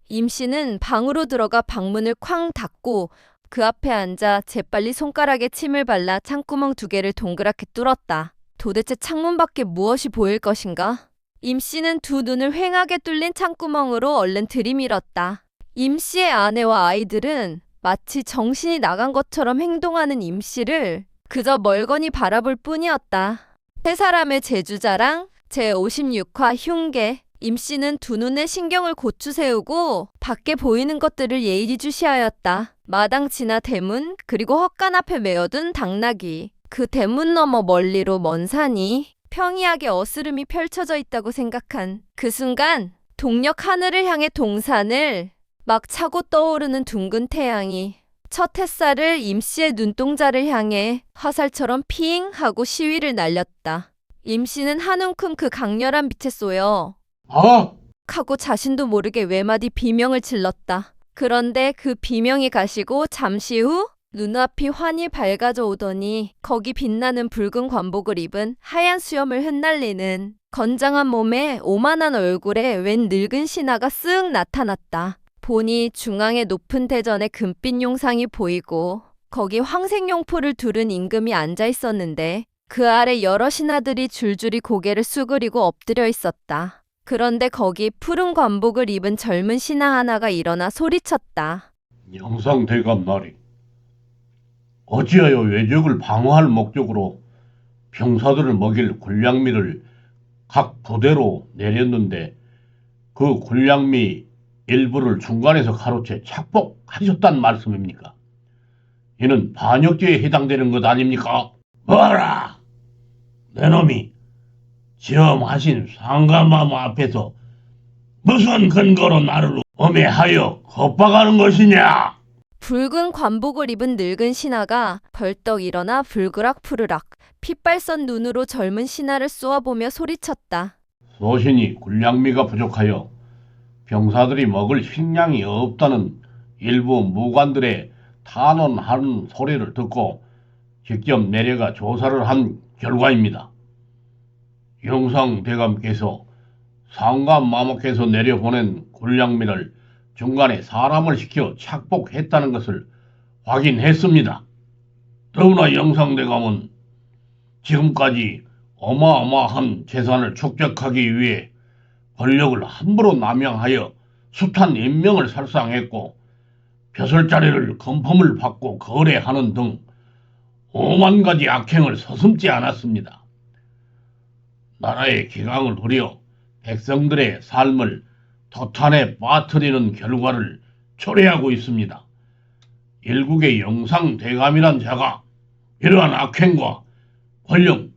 임씨는 방으로 들어가 방문을 쾅 닫고 그 앞에 앉아 재빨리 손가락에 침을 발라 창구멍 2개를 동그랗게 뚫었다. 도대체 창문 밖에 무엇이 보일 것인가? 임씨는 두 눈을 휑하게 뚫린 창구멍으로 얼른 들이밀었다. 임씨의 아내와 아이들은 마치 정신이 나간 것처럼 행동하는 임씨를 그저 멀거니 바라볼 뿐이었다. 세 사람의 제주자랑 제56화 흉계. 임씨는 두 눈에 신경을 고추 세우고 밖에 보이는 것들을 예의주시하였다. 마당 지나 대문 그리고 헛간 앞에 메어둔 당나귀. 그 대문 너머 멀리로 먼 산이 평이하게 어스름이 펼쳐져 있다고 생각한 그 순간 동력 하늘을 향해 동산을 막 차고 떠오르는 둥근 태양이 첫 햇살을 임씨의 눈동자를 향해 화살처럼 핑 하고 시위를 날렸다. 임씨는 한움큼 그 강렬한 빛에 쏘여
아!
하고 자신도 모르게 외마디 비명을 질렀다. 그런데 그 비명이 가시고 잠시 후 눈앞이 환히 밝아져 오더니 거기 빛나는 붉은 관복을 입은 하얀 수염을 흩날리는 건장한 몸에 오만한 얼굴에 웬 늙은 신하가 쓱 나타났다. 보니 중앙의 높은 대전에 금빛 용상이 보이고 거기 황색용포를 두른 임금이 앉아 있었는데 그 아래 여러 신하들이 줄줄이 고개를 수그리고 엎드려 있었다. 그런데 거기 푸른 관복을 입은 젊은 신하 하나가 일어나 소리쳤다.
영상대감나리, 어찌하여 외적을 방어할 목적으로 병사들을 먹일 군량미를 각 부대로 내렸는데 그 군량미 일부를 중간에서 가로채 착복하셨단 말씀입니까? 이는 반역죄에 해당되는 것 아닙니까? 뭐라! 내 놈이 지엄하신 상감마마 앞에서 무슨 근거로 나를 엄해하여 겁박하는 것이냐?
붉은 관복을 입은 늙은 신하가 벌떡 일어나 불그락푸르락 핏발선 눈으로 젊은 신하를 쏘아보며 소리쳤다.
소신이 군량미가 부족하여 병사들이 먹을 식량이 없다는 일부 무관들의 탄원하는 소리를 듣고 직접 내려가 조사를 한 결과입니다. 영상대감께서 상감마마께서 내려보낸 군량미를 중간에 사람을 시켜 착복했다는 것을 확인했습니다. 더구나 영상대감은 지금까지 어마어마한 재산을 축적하기 위해 권력을 함부로 남용하여 숱한 인명을 살상했고 벼슬자리를 금품을 받고 거래하는 등 오만 가지 악행을 서슴지 않았습니다. 나라의 기강을 부려 백성들의 삶을 도탄에 빠뜨리는 결과를 초래하고 있습니다. 일국의 영상대감이란 자가 이러한 악행과 권력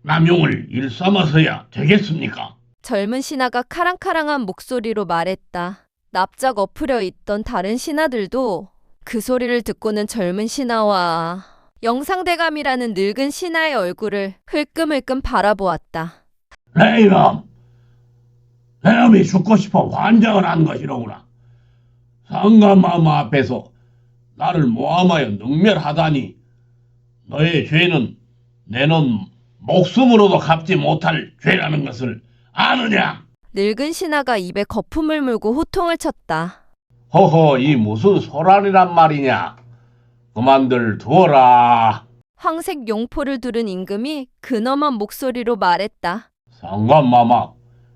남용을 일삼아서야 되겠습니까?
젊은 신하가 카랑카랑한 목소리로 말했다. 납작 엎으려 있던 다른 신하들도 그 소리를 듣고는 젊은 신하와 영상대감이라는 늙은 신하의 얼굴을 흘끔흘끔 바라보았다.
내 놈이 죽고 싶어 환장을 한 것이로구나. 상감마마 앞에서 나를 모함하여 능멸하다니 너의 죄는 내 놈 목숨으로도 갚지 못할 죄라는 것을 아느냐?
늙은 신하가 입에 거품을 물고 호통을 쳤다.
허허, 이 무슨 소란이란 말이냐? 그만들 두어라.
황색 용포를 두른 임금이 근엄한 목소리로 말했다.
상감마마,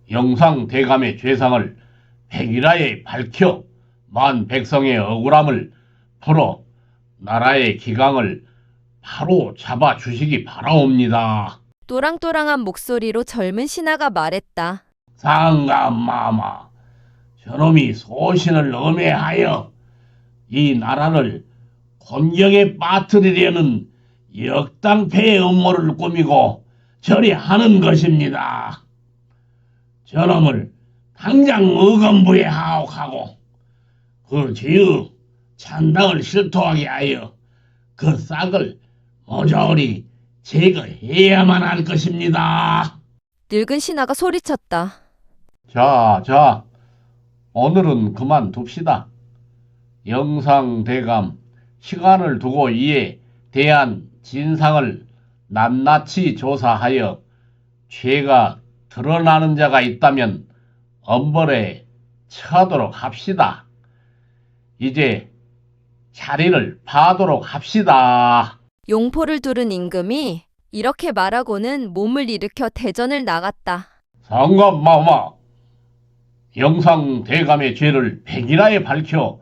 영상대감의 죄상을 백일하에 밝혀 만 백성의 억울함을 풀어 나라의 기강을 바로 잡아주시기 바라옵니다.
또랑또랑한 목소리로 젊은 신하가 말했다.
상감마마, 저놈이 소신을 음해하여 이 나라를 곤경에 빠뜨리려는 역당패의 음모를 꾸미고 절이하는 것입니다. 저놈을 당장 의검부에 하옥하고 그 죄의 찬당을 실토하게 하여 그 싹을 모조리 제거해야만 할 것입니다.
늙은 신하가 소리쳤다.
자, 오늘은 그만둡시다. 영상대감, 시간을 두고 이에 대한 진상을 낱낱이 조사하여 죄가 드러나는 자가 있다면 엄벌에 처하도록 합시다. 이제 자리를 파도록 합시다.
용포를 두른 임금이 이렇게 말하고는 몸을 일으켜 대전을 나갔다.
상감마마, 영상대감의 죄를 백일하에 밝혀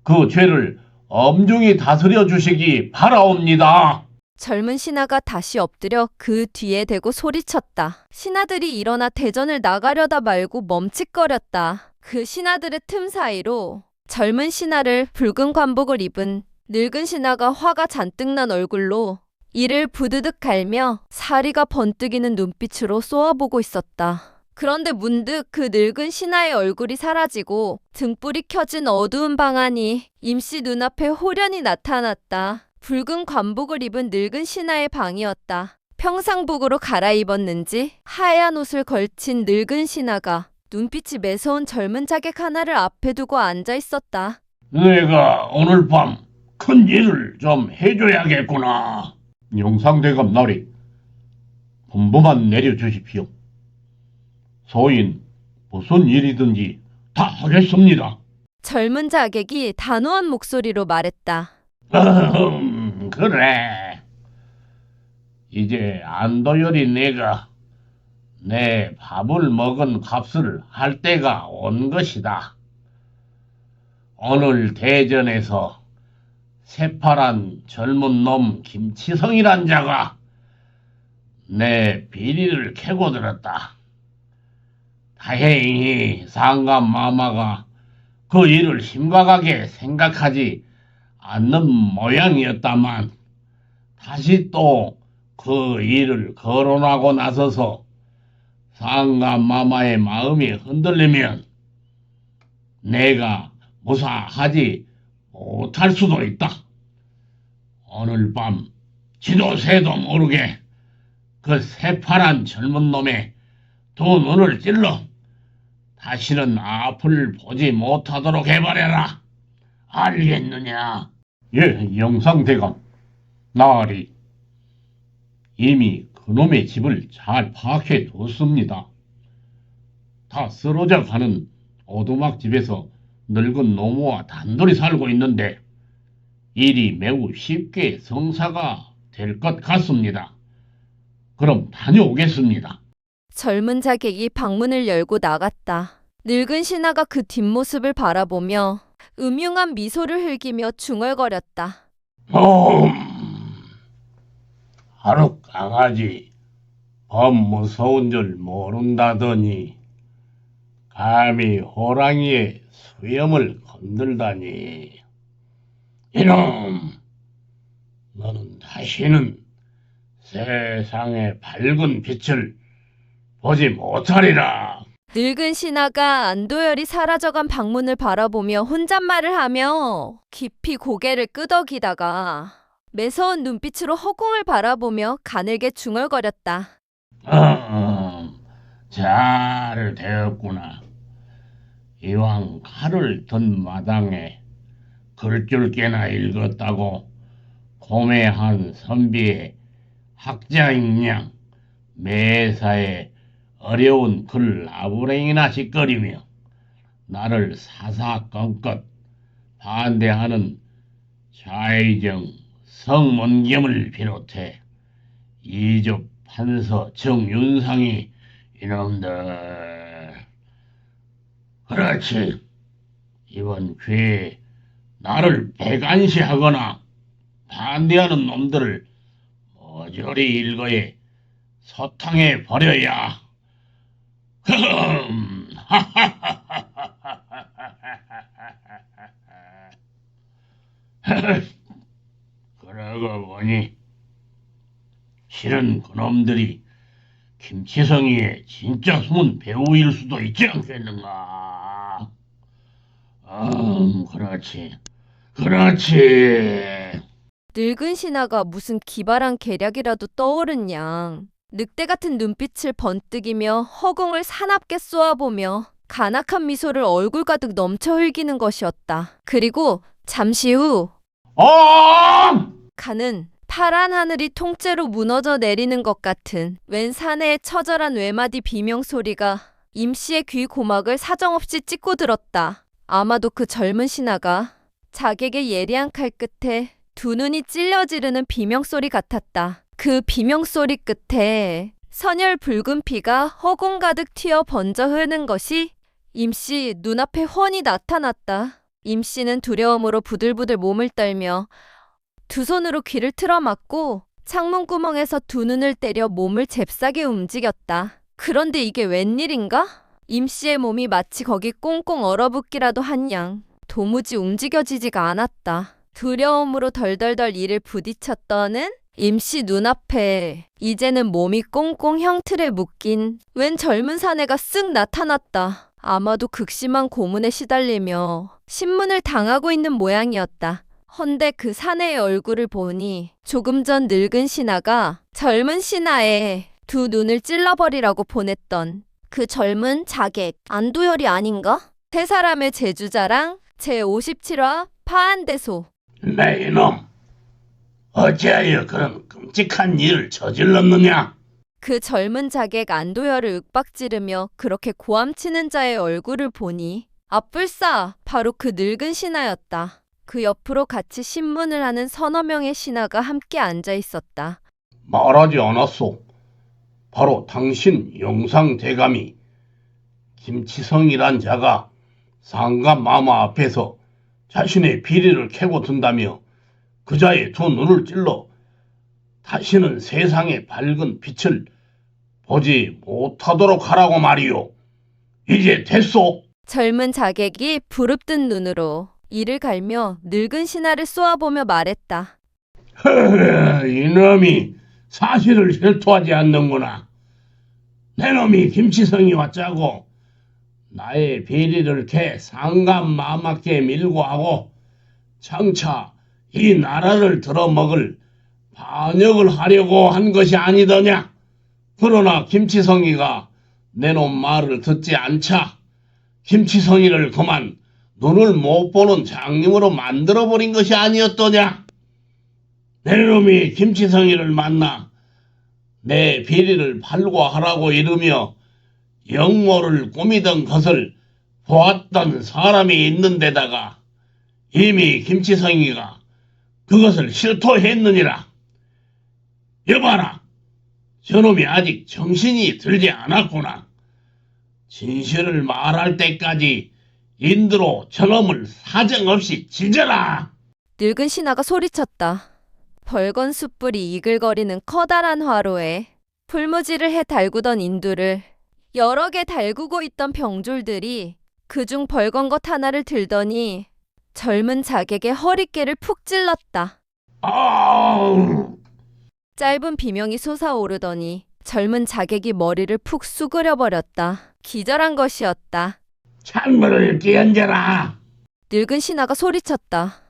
그 죄를 엄중히 다스려 주시기 바라옵니다.
젊은 신하가 다시 엎드려 그 뒤에 대고 소리쳤다. 신하들이 일어나 대전을 나가려다 말고 멈칫거렸다. 그 신하들의 틈 사이로 젊은 신하를 붉은 관복을 입은 늙은 신하가 화가 잔뜩 난 얼굴로 이를 부드득 갈며 사리가 번뜩이는 눈빛으로 쏘아보고 있었다. 그런데 문득 그 늙은 신하의 얼굴이 사라지고 등불이 켜진 어두운 방 안이 임씨 눈앞에 호련히 나타났다. 붉은 관복을 입은 늙은 신하의 방이었다. 평상복으로 갈아입었는지 하얀 옷을 걸친 늙은 신하가 눈빛이 매서운 젊은 자객 하나를 앞에 두고 앉아 있었다.
내가 오늘 밤 큰 일을 좀 해줘야겠구나. 영상대감 나리, 분부만 내려주십시오. 소인 무슨 일이든지 다 하겠습니다.
젊은 자객이 단호한 목소리로 말했다.
그래. 이제 안도열이 내가 내 밥을 먹은 값을 할 때가 온 것이다. 오늘 대전에서 새파란 젊은 놈 김치성이란 자가 내 비리를 캐고 들었다. 다행히 상감마마가 그 일을 심각하게 생각하지 않는 모양이었다만 다시 또 그 일을 거론하고 나서서 상감마마의 마음이 흔들리면 내가 무사하지 못할 수도 있다. 오늘 밤 지도 새도 모르게 그 새파란 젊은 놈의 두 눈을 찔러 다시는 앞을 보지 못하도록 해버려라. 알겠느냐? 예, 영상대감. 나으리 이미 그놈의 집을 잘 파악해 뒀습니다. 다 쓰러져 가는 오두막 집에서 늙은 노모와 단둘이 살고 있는데 일이 매우 쉽게 성사가 될 것 같습니다. 그럼 다녀오겠습니다.
젊은 자객이 방문을 열고 나갔다. 늙은 신하가 그 뒷모습을 바라보며 음흉한 미소를 흘기며 중얼거렸다.
하루 강아지 범 무서운 줄 모른다더니 감히 호랑이의 수염을 건들다니. 이놈, 너는 다시는 세상의 밝은 빛을 보지 못하리라.
늙은 신하가 안도열이 사라져간 방문을 바라보며 혼잣말을 하며 깊이 고개를 끄덕이다가 매서운 눈빛으로 허공을 바라보며 가늘게 중얼거렸다.
잘 되었구나. 이왕 칼을 든 마당에 글줄 깨나 읽었다고 고매한 선비의 학자인 양 매사에 어려운 글 아부랭이나 짓거리며 나를 사사건건 반대하는 좌의정 성문겸을 비롯해 이조 판서 정윤상이 이놈들. 그렇지. 이번 기회에 나를 배관시하거나 반대하는 놈들을 모조리 일거에 소탕해 버려야. 그러고 보니 실은 그놈들이 김치성이의 진짜 숨은 배우일 수도 있지 않겠는가? 그렇지. 그렇지.
늙은 신하가 무슨 기발한 계략이라도 떠오른 양 늑대 같은 눈빛을 번뜩이며 허공을 사납게 쏘아보며 간악한 미소를 얼굴 가득 넘쳐 흘기는 것이었다. 그리고 잠시 후 가는 파란 하늘이 통째로 무너져 내리는 것 같은 웬 사내의 처절한 외마디 비명소리가 임씨의 귀 고막을 사정없이 찢고 들었다. 아마도 그 젊은 신하가 자객의 예리한 칼 끝에 두 눈이 찔려 지르는 비명소리 같았다. 그 비명소리 끝에 선혈 붉은 피가 허공 가득 튀어 번져 흐르는 것이 임씨 눈앞에 훤히 나타났다. 임씨는 두려움으로 부들부들 몸을 떨며 두 손으로 귀를 틀어막고 창문구멍에서 두 눈을 때려 몸을 잽싸게 움직였다. 그런데 이게 웬일인가? 임씨의 몸이 마치 거기 꽁꽁 얼어붙기라도 한 양 도무지 움직여지지가 않았다. 두려움으로 덜덜덜 이를 부딪혔더는 임씨 눈앞에 이제는 몸이 꽁꽁 형틀에 묶인 웬 젊은 사내가 쓱 나타났다. 아마도 극심한 고문에 시달리며 신문을 당하고 있는 모양이었다. 헌데 그 사내의 얼굴을 보니 조금 전 늙은 신하가 젊은 신하의 두 눈을 찔러버리라고 보냈던 그 젊은 자객 안도열이 아닌가? 세 사람의 제주자랑 제57화 파한대소.
내 이놈, 어찌하여 그런 끔찍한 일을 저질렀느냐?
그 젊은 자객 안도열을 윽박지르며 그렇게 고함치는 자의 얼굴을 보니 아뿔싸 바로 그 늙은 신하였다. 그 옆으로 같이 신문을 하는 서너 명의 신하가 함께 앉아 있었다.
말하지 않았소. 바로 당신 영상대감이 김치성이란 자가 상감마마 앞에서 자신의 비리를 캐고 든다며 그 자의 두 눈을 찔러 다시는 세상의 밝은 빛을 보지 못하도록 하라고 말이오. 이제 됐소?
젊은 자객이 부릅뜬 눈으로 이를 갈며 늙은 신하를 쏘아보며 말했다.
이놈이 사실을 실토하지 않는구나. 내 놈이 김치성이와 짜고 나의 비리를 캐 상감마마께 밀고 하고 장차 이 나라를 들어먹을 반역을 하려고 한 것이 아니더냐. 그러나 김치성이가 내 놈 말을 듣지 않자 김치성이를 그만 눈을 못 보는 장님으로 만들어버린 것이 아니었더냐. 내 놈이 김치성이를 만나 내 비리를 발과하라고 이르며 영모를 꾸미던 것을 보았던 사람이 있는 데다가 이미 김치성이가 그것을 실토했느니라. 여봐라, 저놈이 아직 정신이 들지 않았구나. 진실을 말할 때까지 인두로 저놈을 사정없이 찢어라.
늙은 신하가 소리쳤다. 벌건 숯불이 이글거리는 커다란 화로에 풀무지를 해 달구던 인두를 여러 개 달구고 있던 병졸들이 그중 벌건 것 하나를 들더니 젊은 자객의 허리깨를 푹 찔렀다.
아우!
짧은 비명이 솟아오르더니 젊은 자객이 머리를 푹 수그려 버렸다. 기절한 것이었다.
찬물을 끼얹어라.
늙은 신하가 소리쳤다.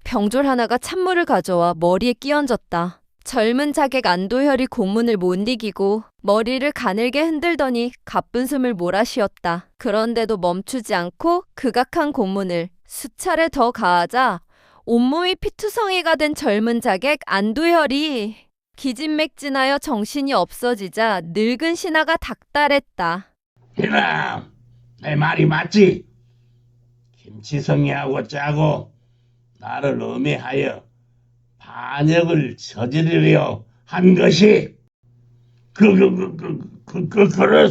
병졸 하나가 찬물을 가져와 머리에 끼얹었다. 젊은 자객 안도혈이 고문을 못 이기고 머리를 가늘게 흔들더니 가쁜 숨을 몰아쉬었다. 그런데도 멈추지 않고 극악한 고문을 수차례 더 가하자 온몸이 피투성이가 된 젊은 자객 안도혈이 기진맥진하여 정신이 없어지자 늙은 신하가 닥달했다.
이놈, 내 말이 맞지? 김치성이하고 짜고 나를 음해하여 반역을 저지르려 한 것이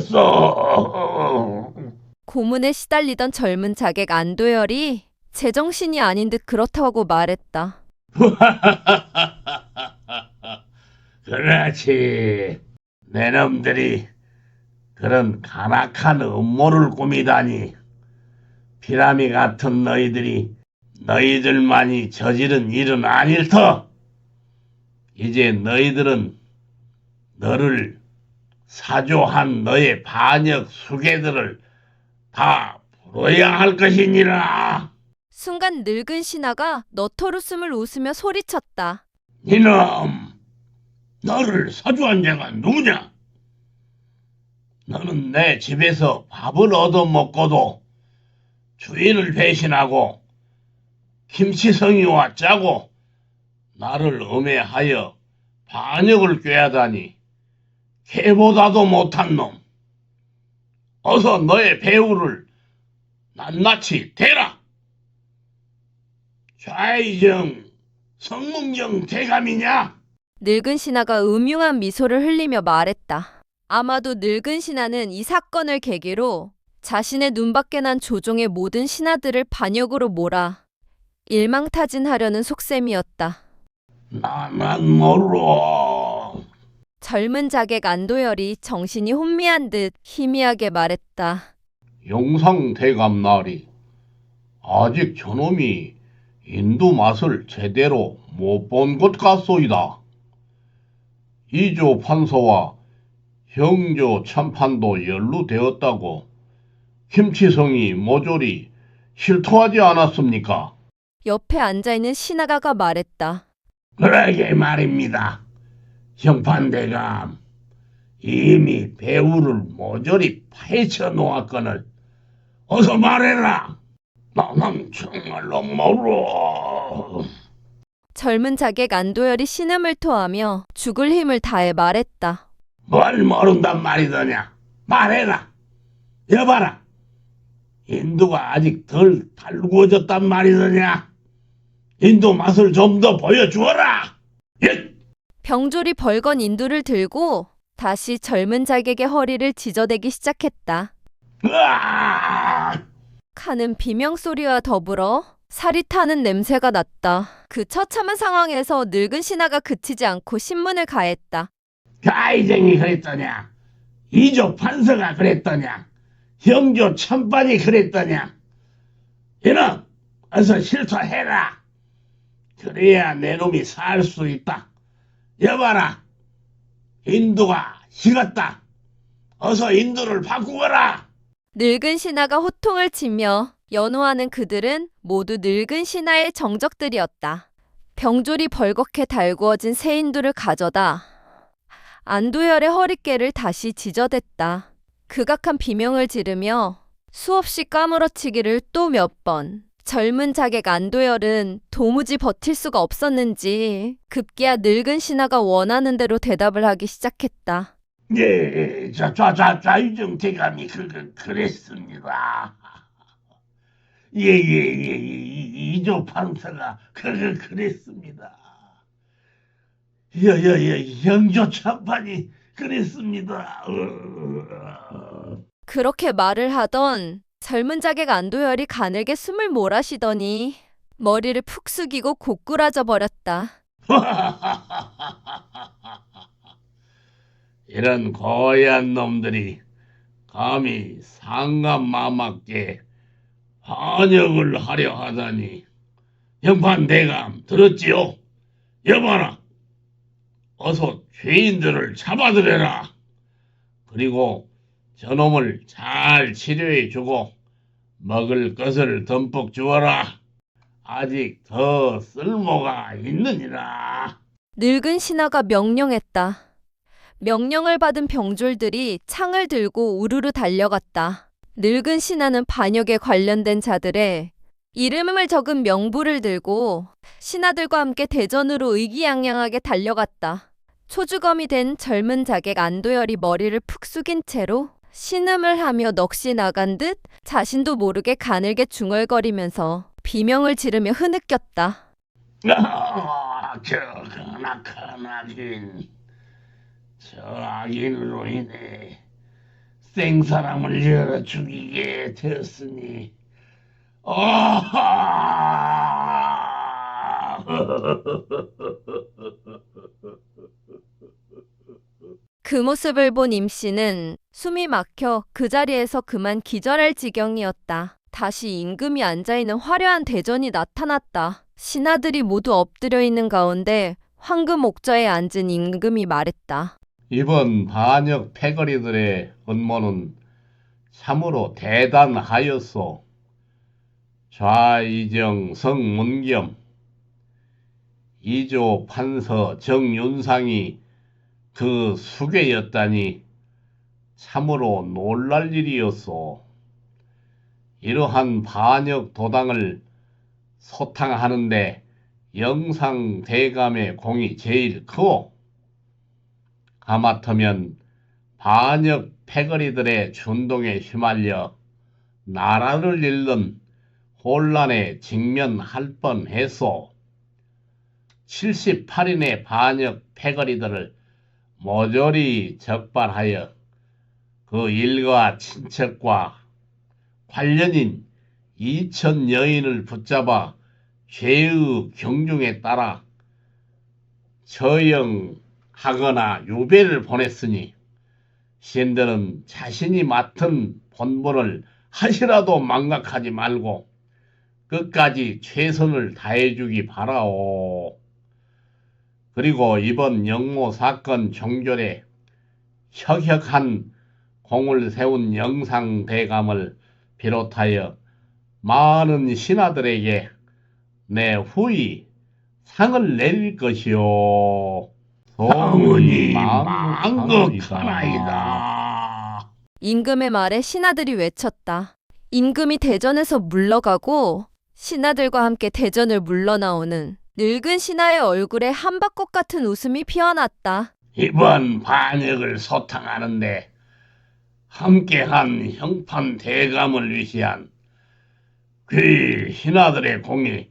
그랬어.
고문에 시달리던 젊은 자객 안도열이 제정신이 아닌 듯 그렇다고 말했다.
그렇지. 내 놈들이 그런 간악한 음모를 꾸미다니. 피라미 같은 너희들만이 저지른 일은 아닐 터. 이제 너희들은 너를 사조한 너의 반역 수괴들을 다 풀어야 할 것이니라.
순간 늙은 신하가 너털웃음을 웃으며 소리쳤다.
이놈, 너를 사주한 자가 누구냐? 너는 내 집에서 밥을 얻어먹고도 주인을 배신하고 김치성이와 짜고 나를 음해하여 반역을 꾀하다니 개보다도 못한 놈. 어서 너의 배우를 낱낱이 대라. 좌이정 성문경 대감이냐?
늙은 신하가 음흉한 미소를 흘리며 말했다. 아마도 늙은 신하는 이 사건을 계기로 자신의 눈밖에 난 조종의 모든 신하들을 반역으로 몰아 일망타진하려는 속셈이었다.
나만 모르어.
젊은 자객 안도열이 정신이 혼미한 듯 희미하게 말했다.
용상대감 나리, 아직 저놈이 인두 맛을 제대로 못 본 것 같소이다. 이조 판서와 형조 참판도 연루되었다고 김치성이 모조리 실토하지 않았습니까?
옆에 앉아있는 신하가가 말했다.
그러게 말입니다. 형판대감, 이미 배우를 모조리 파헤쳐 놓았거늘 어서 말해라. 나는 정말로 모르어.
젊은 자객 안도열이 신음을 토하며 죽을 힘을 다해 말했다.
뭘 모른단 말이더냐. 말해라. 여봐라. 인두가 아직 덜 달구어졌단 말이더냐. 인두 맛을 좀 더 보여주어라. 예.
병졸이 벌건 인두를 들고 다시 젊은 자객의 허리를 지저대기 시작했다.
으아!
카는 비명소리와 더불어 살이 타는 냄새가 났다. 그 처참한 상황에서 늙은 신하가 그치지 않고 신문을 가했다.
가이쟁이 그랬더냐. 이조 판서가 그랬더냐. 형조 천반이 그랬더냐. 이놈 어서 실토해라. 그래야 내 놈이 살 수 있다. 여봐라, 인도가 식었다. 어서 인도를 바꾸거라.
늙은 신하가 호통을 치며 연호하는 그들은 모두 늙은 신하의 정적들이었다. 병졸이 벌겋게 달구어진 새 인두를 가져다 안도열의 허리깨를 다시 지저댔다. 극악한 비명을 지르며 수없이 까무러치기를 또 몇 번. 젊은 자객 안도열은 도무지 버틸 수가 없었는지 급기야 늙은 신하가 원하는 대로 대답을 하기 시작했다.
예, 좌유정 대감이 그랬습니다. 이조 판사가 그랬습니다. 형조 참판이 그랬습니다.
그렇게 말을 하던 젊은 자객 안도열이 가늘게 숨을 몰아쉬더니 머리를 푹 숙이고 고꾸라져 버렸다.
이런 고얀 놈들이 감히 상감마마께 반역을 하려 하다니. 형판대감 들었지요? 여봐라, 어서 죄인들을 잡아들여라. 그리고 저놈을 잘 치료해주고 먹을 것을 듬뿍 주어라. 아직 더 쓸모가 있느니라.
늙은 신하가 명령했다. 명령을 받은 병졸들이 창을 들고 우르르 달려갔다. 늙은 신하는 반역에 관련된 자들의 이름을 적은 명부를 들고 신하들과 함께 대전으로 의기양양하게 달려갔다. 초주검이 된 젊은 자객 안도열이 머리를 푹 숙인 채로 신음을 하며 넋이 나간 듯 자신도 모르게 가늘게 중얼거리면서 비명을 지르며 흐느꼈다.
저 가나긴 저 악인으로 인해 생사람을 열어 죽이게 되었으니
그 모습을 본 임씨는 숨이 막혀 그 자리에서 그만 기절할 지경이었다. 다시 임금이 앉아있는 화려한 대전이 나타났다. 신하들이 모두 엎드려 있는 가운데 황금 옥좌에 앉은 임금이 말했다.
이번 반역 패거리들의 음모는 참으로 대단하였소. 좌이정 성문겸 이조 판서 정윤상이 그 수괴였다니 참으로 놀랄 일이었소. 이러한 반역 도당을 소탕하는데 영상 대감의 공이 제일 크고, 하마터면 반역 패거리들의 준동에 휘말려 나라를 잃는 혼란에 직면할 뻔했소. 78인의 반역 패거리들을 모조리 적발하여 그 일가 친척과 관련인 2천 여인을 붙잡아 죄의 경중에 따라 처형하거나 유배를 보냈으니 신들은 자신이 맡은 본분을 하시라도 망각하지 말고 끝까지 최선을 다해주기 바라오. 그리고 이번 영모 사건 종결에 혁혁한 공을 세운 영상대감을 비롯하여 많은 신하들에게 내 후히 상을 내릴 것이요. 소문이 망극하나이다.
임금의 말에 신하들이 외쳤다. 임금이 대전에서 물러가고 신하들과 함께 대전을 물러나오는 늙은 신하의 얼굴에 한박꽃 같은 웃음이 피어났다.
이번 반역을 소탕하는데 함께한 형판 대감을 위시한 그 신하들의 공이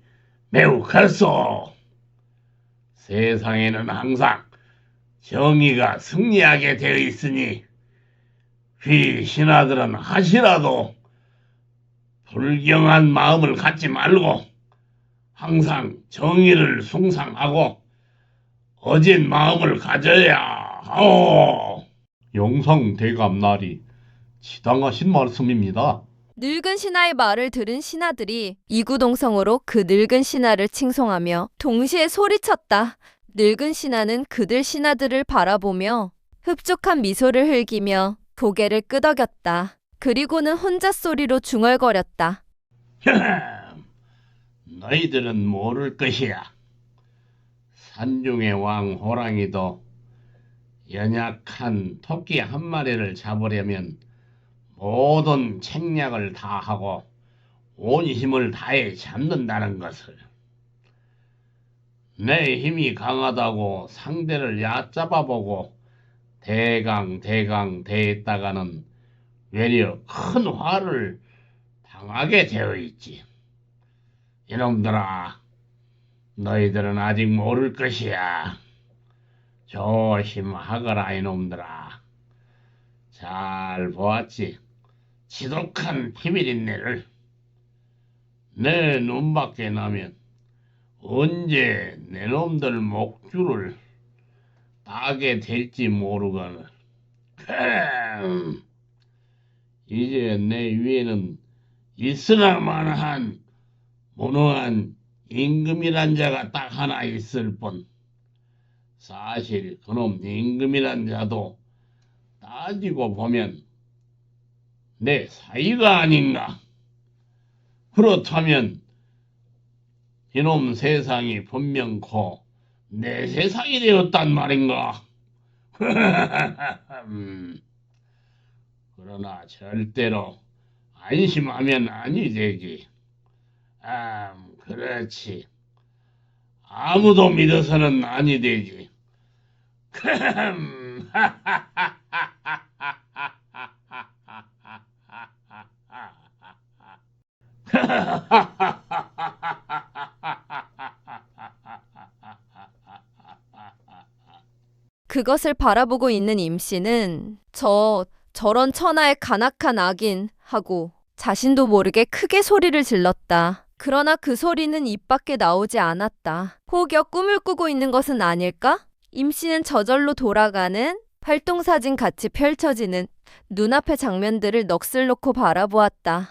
매우 클소. 세상에는 항상 정의가 승리하게 되어 있으니 그 신하들은 하시라도 불경한 마음을 갖지 말고 항상 정의를 숭상하고 어진 마음을 가져야 하오. 영상 대감 날이 지당하신 말씀입니다.
늙은 신하의 말을 들은 신하들이 이구동성으로 그 늙은 신하를 칭송하며 동시에 소리쳤다. 늙은 신하는 그들 신하들을 바라보며 흡족한 미소를 흘기며 고개를 끄덕였다. 그리고는 혼자 소리로 중얼거렸다.
너희들은 모를 것이야. 산중의 왕 호랑이도 연약한 토끼 한 마리를 잡으려면 모든 책략을 다하고 온 힘을 다해 잡는다는 것을. 내 힘이 강하다고 상대를 얕잡아보고 대강 대했다가는 외려 큰 화를 당하게 되어 있지. 이놈들아, 너희들은 아직 모를 것이야. 조심하거라 이놈들아. 잘 보았지? 지독한 비밀인내를. 내 눈밖에 나면 언제 내 놈들 목줄을 따게 될지 모르거늘. 이제 내 위에는 있으나마나한 무능한 임금이란 자가 딱 하나 있을 뿐. 사실 그놈 임금이란 자도 따지고 보면 내 사이가 아닌가. 그렇다면 이놈 세상이 분명코 내 세상이 되었단 말인가. 그러나 절대로 안심하면 아니 되지. 그렇지. 아무도 믿어서는 아니 되지.
그것을 바라보고 있는 임씨는 저런 천하의 간악한 악인 하고 자신도 모르게 크게 소리를 질렀다. 그러나 그 소리는 입 밖에 나오지 않았다. 혹여 꿈을 꾸고 있는 것은 아닐까? 임씨는 저절로 돌아가는 활동사진 같이 펼쳐지는 눈앞의 장면들을 넋을 놓고 바라보았다.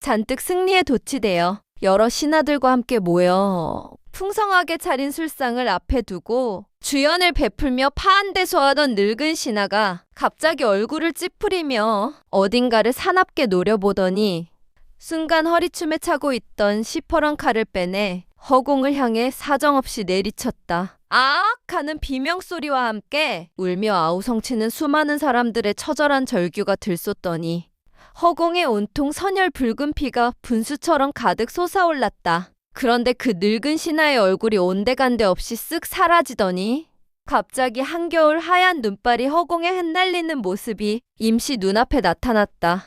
잔뜩 승리에 도취되어 여러 신하들과 함께 모여 풍성하게 차린 술상을 앞에 두고 주연을 베풀며 파한대소하던 늙은 신하가 갑자기 얼굴을 찌푸리며 어딘가를 사납게 노려보더니 순간 허리춤에 차고 있던 시퍼런 칼을 빼내 허공을 향해 사정없이 내리쳤다. 아악 하는 비명소리와 함께 울며 아우성치는 수많은 사람들의 처절한 절규가 들쏟더니 허공에 온통 선혈 붉은 피가 분수처럼 가득 솟아올랐다. 그런데 그 늙은 신하의 얼굴이 온데간데 없이 쓱 사라지더니 갑자기 한겨울 하얀 눈발이 허공에 흩날리는 모습이 임씨 눈앞에 나타났다.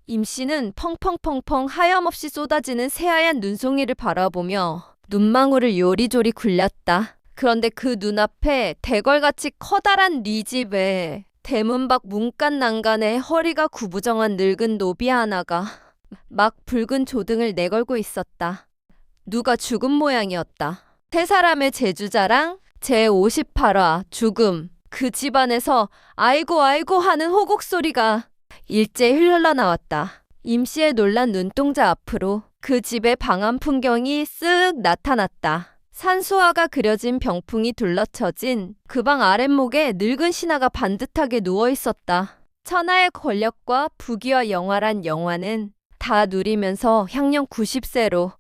임씨는 펑펑펑펑 하염없이 쏟아지는 새하얀 눈송이를 바라보며 눈망울을 요리조리 굴렸다. 그런데 그 눈앞에 대궐같이 커다란 뉘집에 대문 밖 문간 난간에 허리가 구부정한 늙은 노비 하나가 막 붉은 조등을 내걸고 있었다. 누가 죽은 모양이었다. 세 사람의 제주자랑 제58화 죽음. 그 집안에서 아이고 아이고 하는 호곡 소리가 일제히 흘러나왔다. 임씨의 놀란 눈동자 앞으로 그 집의 방안 풍경이 쓱 나타났다. 산수화가 그려진 병풍이 둘러쳐진 그 방 아랫목에 늙은 신하가 반듯하게 누워 있었다. 천하의 권력과 부귀와 영화란 영화는 다 누리면서 향년 90세로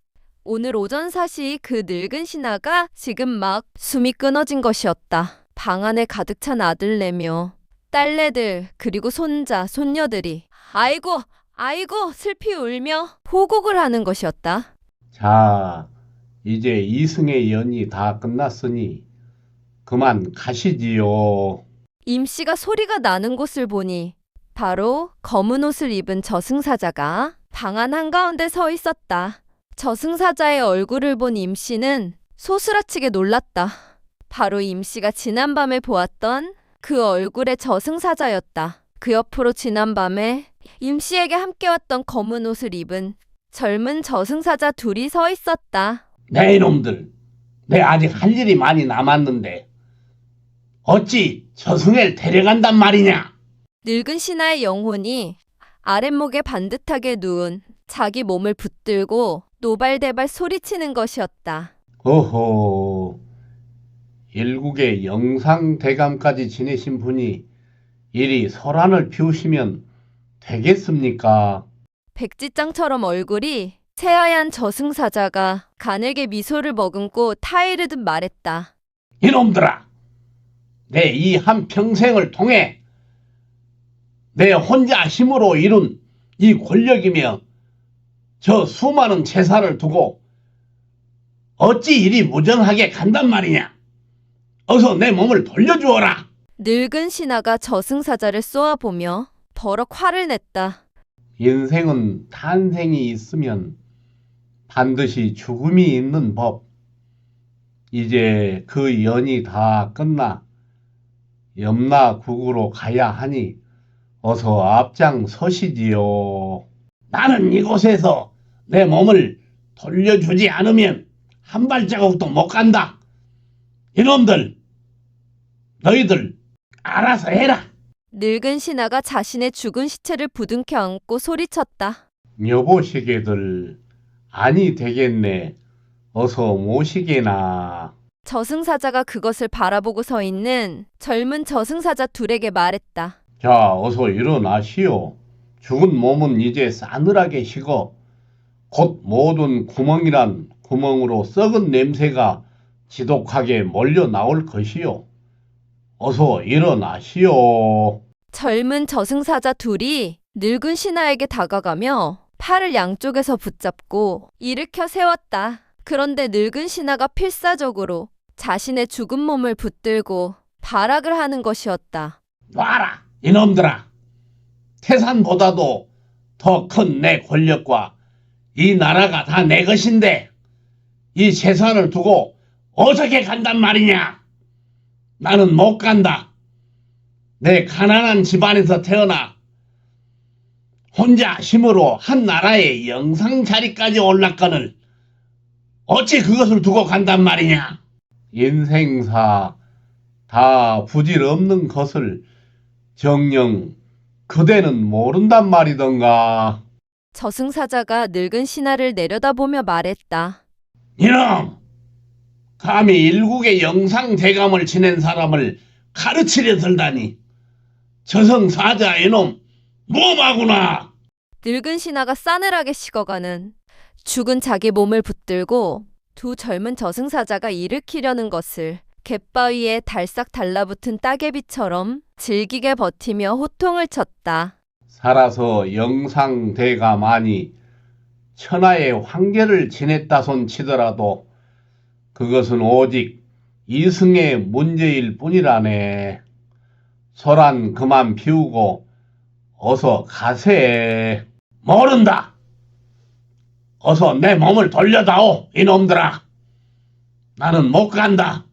오늘 오전 4시 그 늙은 신하가 지금 막 숨이 끊어진 것이었다. 방 안에 가득 찬 아들내며 딸내들 그리고 손자, 손녀들이 아이고 아이고 슬피 울며 호곡을 하는 것이었다.
자, 이제 이승의 연이 다 끝났으니 그만 가시지요.
임씨가 소리가 나는 곳을 보니 바로 검은 옷을 입은 저승사자가 방 안 한가운데 서 있었다. 저승사자의 얼굴을 본 임씨는 소스라치게 놀랐다. 바로 임씨가 지난밤에 보았던 그 얼굴의 저승사자였다. 그 옆으로 지난밤에 임씨에게 함께 왔던 검은 옷을 입은 젊은 저승사자 둘이 서 있었다.
네 이놈들, 내 아직 할 일이 많이 남았는데 어찌 저승을 데려간단 말이냐?
늙은 신하의 영혼이 아랫목에 반듯하게 누운 자기 몸을 붙들고 노발대발 소리치는 것이었다.
어허, 일국의 영상대감까지 지내신 분이 이리 설안을 피우시면 되겠습니까?
백지장처럼 얼굴이 새하얀 저승사자가 가늘게 미소를 머금고 타이르듯 말했다.
이놈들아, 내 이 한평생을 통해 내 혼자 힘으로 이룬 이 권력이며 저 수많은 재산을 두고 어찌 이리 무정하게 간단 말이냐? 어서 내 몸을 돌려주어라.
늙은 신하가 저승사자를 쏘아보며 버럭 화를 냈다.
인생은 탄생이 있으면 반드시 죽음이 있는 법. 이제 그 연이 다 끝나 염라국으로 가야 하니 어서 앞장서시지요. 나는 이곳에서 내 몸을 돌려주지 않으면 한 발자국도 못 간다. 이놈들, 너희들 알아서 해라.
늙은 신하가 자신의 죽은 시체를 부둥켜 안고 소리쳤다.
여보시게들 아니 되겠네. 어서 모시게나.
저승사자가 그것을 바라보고 서 있는 젊은 저승사자 둘에게 말했다.
자, 어서 일어나시오. 죽은 몸은 이제 싸늘하게 식어 곧 모든 구멍이란 구멍으로 썩은 냄새가 지독하게 몰려 나올 것이요. 어서 일어나시오.
젊은 저승사자 둘이 늙은 신하에게 다가가며 팔을 양쪽에서 붙잡고 일으켜 세웠다. 그런데 늙은 신하가 필사적으로 자신의 죽은 몸을 붙들고 발악을 하는 것이었다.
놔라, 이놈들아. 태산보다도 더 큰 내 권력과 이 나라가 다 내 것인데 이 재산을 두고 어떻게 간단 말이냐? 나는 못 간다. 내 가난한 집안에서 태어나 혼자 힘으로 한 나라의 영상 자리까지 올랐거늘 어찌 그것을 두고 간단 말이냐? 인생사 다 부질없는 것을 정녕 그대는 모른단 말이던가.
저승사자가 늙은 신하를 내려다보며 말했다.
이놈! 감히 일국의 영상 대감을 지낸 사람을 가르치려 들다니. 저승사자 이놈 무엄하구나.
늙은 신하가 싸늘하게 식어가는 죽은 자기 몸을 붙들고 두 젊은 저승사자가 일으키려는 것을 갯바위에 달싹 달라붙은 따개비처럼 질기게 버티며 호통을 쳤다.
살아서 영상 대감하니 천하의 황제를 지냈다손 치더라도 그것은 오직 이승의 문제일 뿐이라네. 소란 그만 피우고 어서 가세. 모른다. 어서 내 몸을 돌려다오, 이놈들아. 나는 못 간다.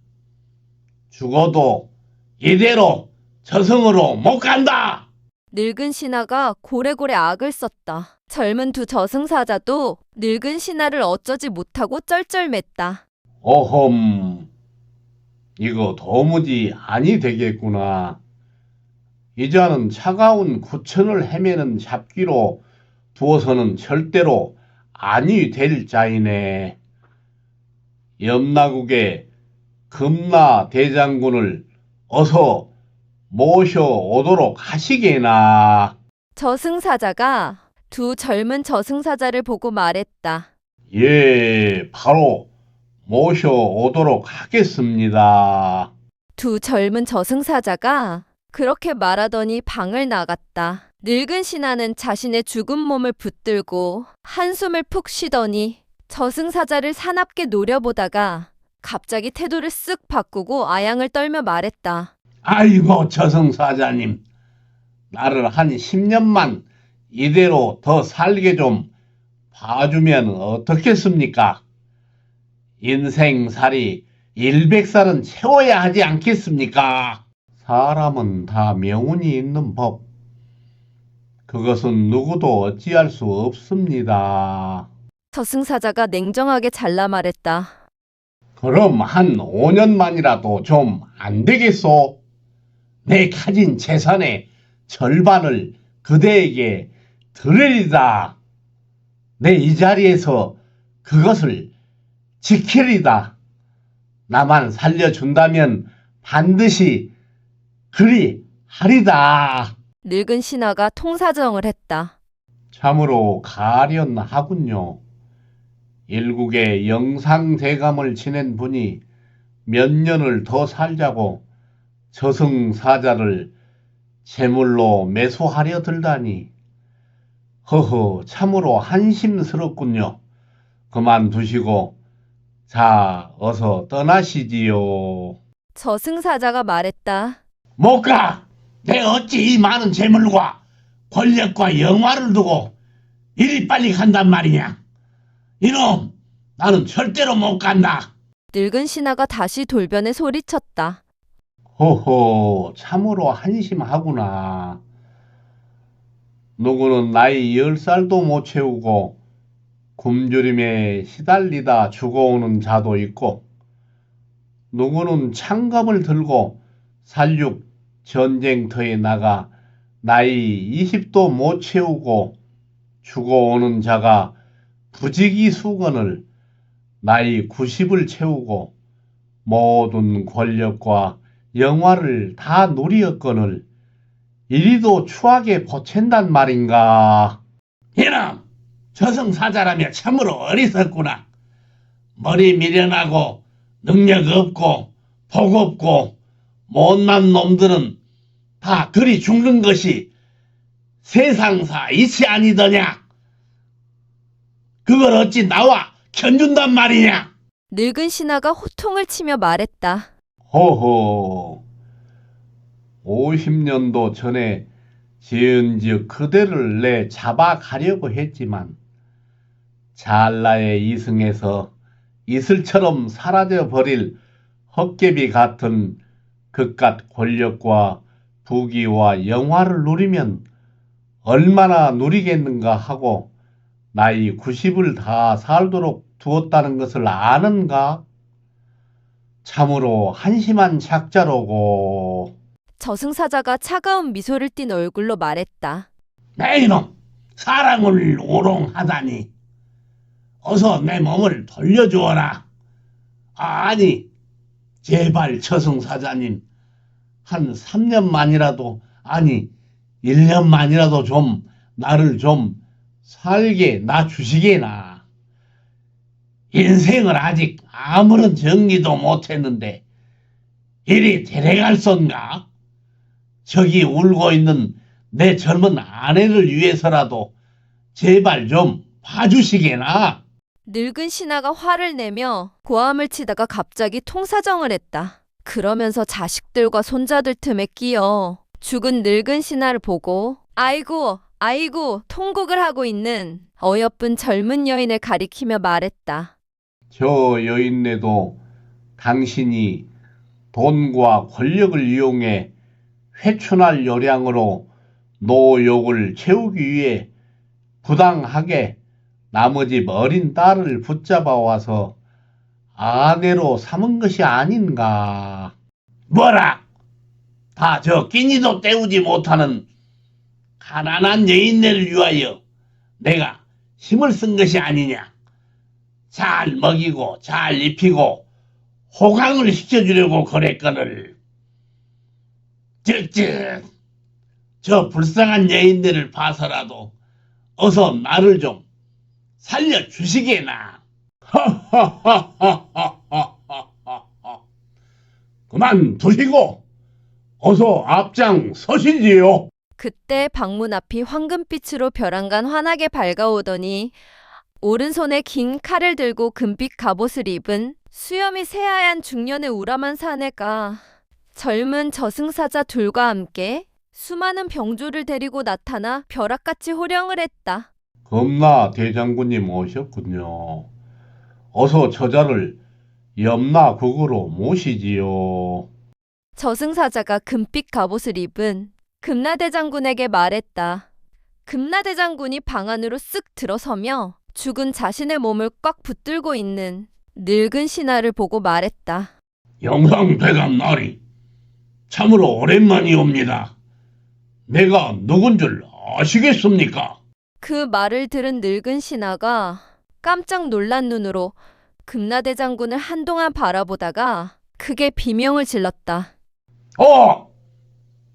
죽어도 이대로 저승으로 못 간다.
늙은 신하가 고래고래 악을 썼다. 젊은 두 저승사자도 늙은 신하를 어쩌지 못하고 쩔쩔맸다.
어험, 이거 도무지 아니 되겠구나. 이자는 차가운 구천을 헤매는 잡기로 두어서는 절대로 아니 될 자이네. 염라국의 금나 대장군을 어서 모셔오도록 하시게나.
저승사자가 두 젊은 저승사자를 보고 말했다.
예, 바로 모셔오도록 하겠습니다.
두 젊은 저승사자가 그렇게 말하더니 방을 나갔다. 늙은 신하는 자신의 죽은 몸을 붙들고 한숨을 푹 쉬더니 저승사자를 사납게 노려보다가 갑자기 태도를 쓱 바꾸고 아양을 떨며 말했다.
아이고, 저승사자님. 나를 한 10년만 이대로 더 살게 좀 봐주면 어떻겠습니까? 인생살이 100살은 채워야 하지 않겠습니까? 사람은 다 명운이 있는 법. 그것은 누구도 어찌할 수 없습니다.
저승사자가 냉정하게 잘라 말했다.
그럼 한 5년만이라도 좀 안 되겠소? 내 가진 재산의 절반을 그대에게 드리리다. 내 이 자리에서 그것을 지키리다. 나만 살려준다면 반드시 그리 하리다.
늙은 신하가 통사정을 했다.
참으로 가련하군요. 일국의 영상대감을 지낸 분이 몇 년을 더 살자고 저승사자를 제물로 매수하려 들다니. 허허, 참으로 한심스럽군요. 그만두시고 자, 어서 떠나시지요.
저승사자가 말했다.
못 가! 내 어찌 이 많은 재물과 권력과 영화를 두고 이리 빨리 간단 말이냐? 이놈, 나는 절대로 못 간다.
늙은 신하가 다시 돌변에 소리쳤다.
호호, 참으로 한심하구나. 누구는 나이 10살도 못 채우고 굶주림에 시달리다 죽어오는 자도 있고, 누구는 창검을 들고 살육 전쟁터에 나가 나이 20도 못 채우고 죽어오는 자가 부지기수건을 나이 90을 채우고 모든 권력과 영화를 다 누리었거늘 이리도 추하게 보챈단 말인가. 이놈, 저승사자라며 참으로 어리석구나. 머리 미련하고 능력 없고 복 없고 못난 놈들은 다 그리 죽는 것이 세상사 이치 아니더냐? 그걸 어찌 나와 견준단 말이냐?
늙은 신하가 호통을 치며 말했다.
호호, 50년도 전에 지은즉 그대를 내 잡아가려고 했지만 찰나의 이승에서 이슬처럼 사라져버릴 헛개비 같은 그깟 권력과 부귀와 영화를 누리면 얼마나 누리겠는가 하고 나이 90을 다 살도록 두었다는 것을 아는가? 참으로 한심한 작자로고.
저승사자가 차가운 미소를 띤 얼굴로 말했다.
내 이놈, 사랑을 오롱하다니. 어서 내 몸을 돌려주어라. 아니, 제발 저승사자님, 한 3년만이라도, 아니 1년만이라도 좀 나를 좀 살게 놔주시게나. 인생을 아직 아무런 정리도 못했는데 이리 데려갈선가? 저기 울고 있는 내 젊은 아내를 위해서라도 제발 좀 봐주시게나.
늙은 신하가 화를 내며 고함을 치다가 갑자기 통사정을 했다. 그러면서 자식들과 손자들 틈에 끼어 죽은 늙은 신하를 보고 아이고 아이고 통곡을 하고 있는 어여쁜 젊은 여인을 가리키며 말했다.
저 여인네도 당신이 돈과 권력을 이용해 회춘할 요량으로 노욕을 채우기 위해 부당하게 나머지 어린 딸을 붙잡아 와서 아내로 삼은 것이 아닌가. 뭐라? 다 저 끼니도 때우지 못하는 가난한 여인네를 위하여 내가 힘을 쓴 것이 아니냐. 잘 먹이고 잘 입히고 호강을 시켜주려고 그랬거늘. 즉즉 저 불쌍한 여인네를 봐서라도 어서 나를 좀 살려주시게나. 그만 두시고 어서 앞장 서시지요.
그때 방문 앞이 황금빛으로 벼랑간 환하게 밝아오더니 오른손에 긴 칼을 들고 금빛 갑옷을 입은 수염이 새하얀 중년의 우람한 사내가 젊은 저승사자 둘과 함께 수많은 병조를 데리고 나타나 벼락같이 호령을 했다.
검나 대장군님 오셨군요. 어서 저자를 염라국으로 모시지요.
저승사자가 금빛 갑옷을 입은 금나대장군에게 말했다. 금나대장군이 방 안으로 쓱 들어서며 죽은 자신의 몸을 꽉 붙들고 있는 늙은 신하를 보고 말했다.
영상대감 나리, 참으로 오랜만이옵니다. 내가 누군 줄 아시겠습니까?
그 말을 들은 늙은 신하가 깜짝 놀란 눈으로 금나대 장군을 한동안 바라보다가 크게 비명을 질렀다.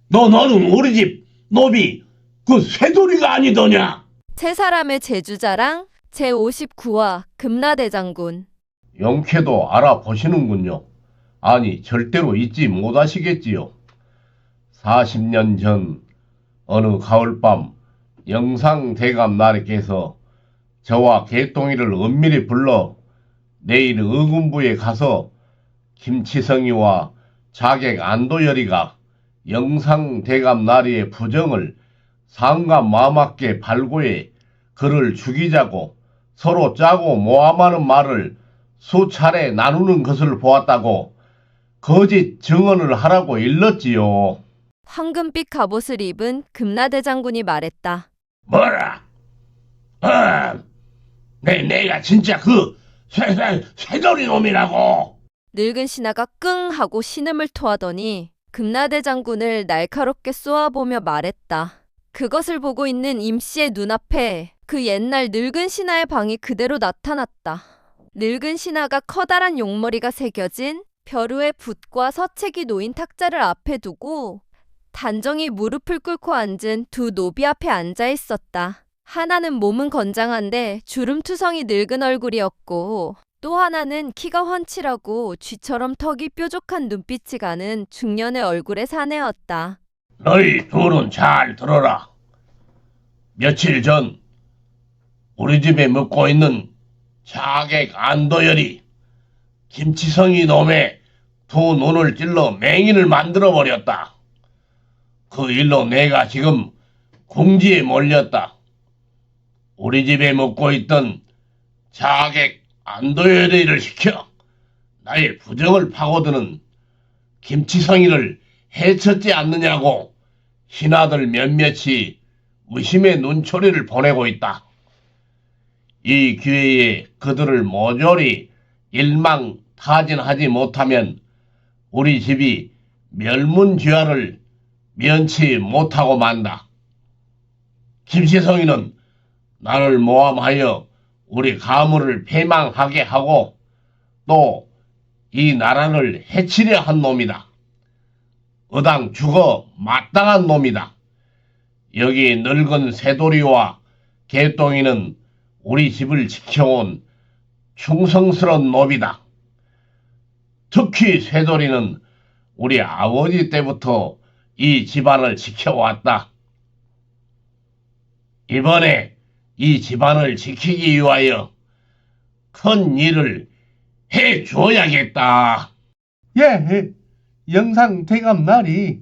너는 우리 집 노비 그 쇠돌이가 아니더냐?
세 사람의 제주자랑 제59화 금나대 장군.
영쾌도 알아보시는군요. 아니, 절대로 잊지 못하시겠지요. 40년 전 어느 가을밤 영상대감 나리께서 저와 개똥이를 은밀히 불러 내일 의군부에 가서 김치성이와 자객 안도열이가 영상대감 나리의 부정을 상감 마맞게 발고해 그를 죽이자고 서로 짜고 모함하는 말을 수차례 나누는 것을 보았다고 거짓 증언을 하라고 일렀지요.
황금빛 갑옷을 입은 금나대 장군이 말했다.
뭐라? 내가 진짜 그 쇠돌이 놈이라고.
늙은 신하가 끙 하고 신음을 토하더니 금나대 장군을 날카롭게 쏘아보며 말했다. 그것을 보고 있는 임씨의 눈앞에 그 옛날 늙은 신하의 방이 그대로 나타났다. 늙은 신하가 커다란 용머리가 새겨진 벼루의 붓과 서책이 놓인 탁자를 앞에 두고 단정히 무릎을 꿇고 앉은 두 노비 앞에 앉아 있었다. 하나는 몸은 건장한데 주름투성이 늙은 얼굴이었고 또 하나는 키가 훤칠하고 쥐처럼 턱이 뾰족한 눈빛이 가는 중년의 얼굴의 사내였다.
너희 둘은 잘 들어라. 며칠 전 우리 집에 묵고 있는 자객 안도열이 김치성이 놈의 두 눈을 찔러 맹인을 만들어버렸다. 그 일로 내가 지금 궁지에 몰렸다. 우리 집에 묵고 있던 자객 안도열이를 시켜 나의 부정을 파고드는 김치성이를 해쳤지 않느냐고 신하들 몇몇이 의심의 눈초리를 보내고 있다. 이 기회에 그들을 모조리 일망타진하지 못하면 우리 집이 멸문귀화를 면치 못하고 만다. 김치성이는 나를 모함하여 우리 가문을 패망하게 하고 또 이 나라를 해치려 한 놈이다. 어당 죽어 마땅한 놈이다. 여기 늙은 새돌이와 개똥이는 우리 집을 지켜온 충성스러운 놈이다. 특히 새돌이는 우리 아버지 때부터 이 집안을 지켜왔다. 이번에 이 집안을 지키기 위하여 큰 일을 해줘야겠다.
예, 영상대감 나리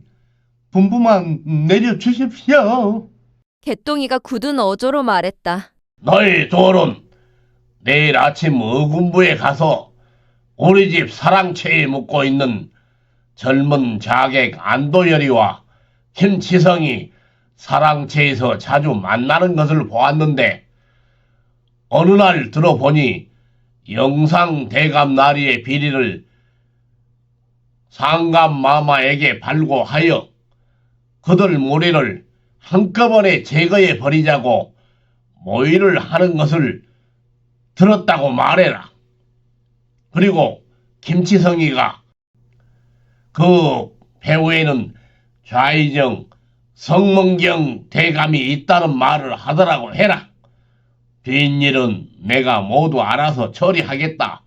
분부만 내려주십시오.
개똥이가 굳은 어조로 말했다.
너희 둘은 내일 아침 의군부에 가서 우리 집 사랑채에 묵고 있는 젊은 자객 안도열이와 김치성이 사랑채에서 자주 만나는 것을 보았는데 어느 날 들어보니 영상대감 나리의 비리를 상감마마에게 발고하여 그들 무리를 한꺼번에 제거해 버리자고 모의를 하는 것을 들었다고 말해라. 그리고 김치성이가 그 배후에는 좌의정 성문경 대감이 있다는 말을 하더라고 해라. 빈일은 내가 모두 알아서 처리하겠다.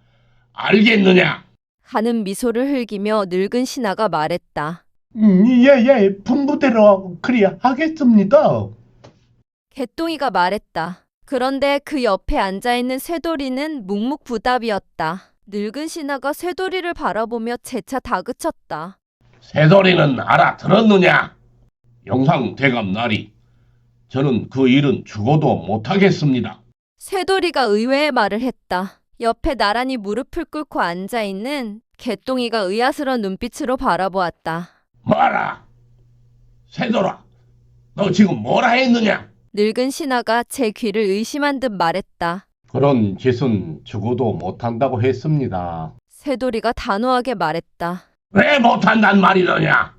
알겠느냐?
하는 미소를 흘기며 늙은 신하가 말했다.
예, 분부대로 그리야 하겠습니다.
개똥이가 말했다. 그런데 그 옆에 앉아있는 쇠돌이는 묵묵부답이었다. 늙은 신하가 쇠돌이를 바라보며 재차 다그쳤다.
새소리는 알아들었느냐? 영상대감 나리, 저는 그 일은 죽어도 못하겠습니다.
쇠돌이가 의외의 말을 했다. 옆에 나란히 무릎을 꿇고 앉아있는 개똥이가 의아스러운 눈빛으로 바라보았다.
뭐라? 새돌아, 너 지금 뭐라 했느냐?
늙은 신하가 제 귀를 의심한 듯 말했다.
그런 짓은 죽어도 못한다고 했습니다.
새돌이가 단호하게 말했다.
왜 못한단 말이더냐?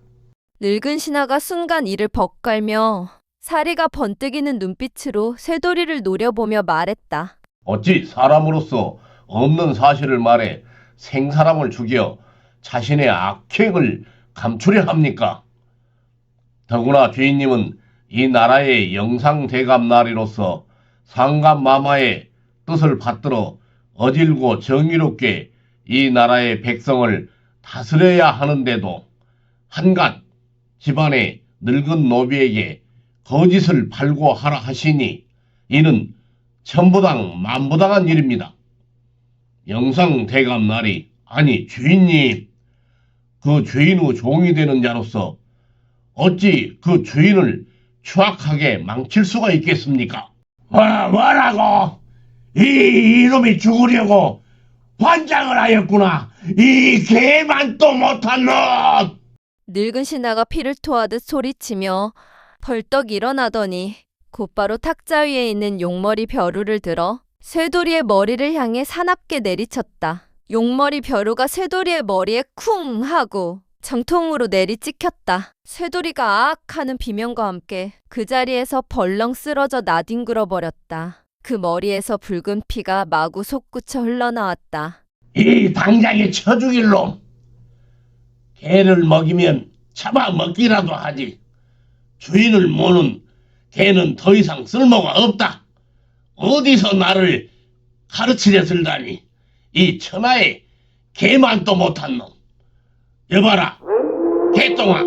늙은 신하가 순간 이를 벗갈며 사리가 번뜩이는 눈빛으로 새돌이를 노려보며 말했다.
어찌 사람으로서 없는 사실을 말해 생사람을 죽여 자신의 악행을 감추려 합니까? 더구나 주인님은 이 나라의 영상대감나리로서 상감마마의 뜻을 받들어 어질고 정의롭게 이 나라의 백성을 다스려야 하는데도 한갓 집안의 늙은 노비에게 거짓을 발고하라 하시니 이는 천부당 만부당한 일입니다. 영상대감나리 아니 주인님, 그 주인의 종이 되는 자로서 어찌 그 주인을 추악하게 망칠 수가 있겠습니까?
뭐라고? 이놈이 죽으려고 환장을 하였구나. 이 개만 또 못한 놈!
늙은 신하가 피를 토하듯 소리치며 벌떡 일어나더니 곧바로 탁자 위에 있는 용머리 벼루를 들어 쇠돌이의 머리를 향해 사납게 내리쳤다. 용머리 벼루가 쇠돌이의 머리에 쿵 하고 정통으로 내리찍혔다. 쇠돌이가 아악 하는 비명과 함께 그 자리에서 벌렁 쓰러져 나뒹굴어 버렸다. 그 머리에서 붉은 피가 마구 솟구쳐 흘러나왔다.
이 당장에 쳐 죽일 놈! 개를 먹이면 잡아먹기라도 하지. 주인을 모는 개는 더 이상 쓸모가 없다. 어디서 나를 가르치려 들다니. 이 천하에 개만 또 못한 놈. 여봐라, 개똥아,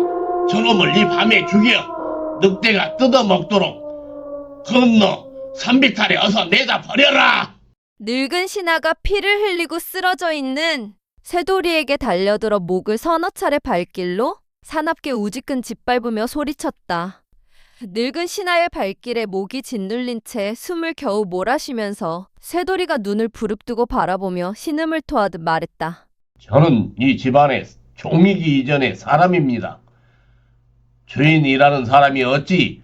저놈을 이 밤에 죽여 늑대가 뜯어먹도록 건너 산비탈에 어서 내다 버려라.
늙은 신하가 피를 흘리고 쓰러져 있는 쇠돌이에게 달려들어 목을 서너 차례 발길로 사납게 우지끈 짓밟으며 소리쳤다. 늙은 신하의 발길에 목이 짓눌린 채 숨을 겨우 몰아쉬면서 쇠돌이가 눈을 부릅뜨고 바라보며 신음을 토하듯 말했다.
저는 이 집안의 종이기 이전의 사람입니다. 주인이라는 사람이 어찌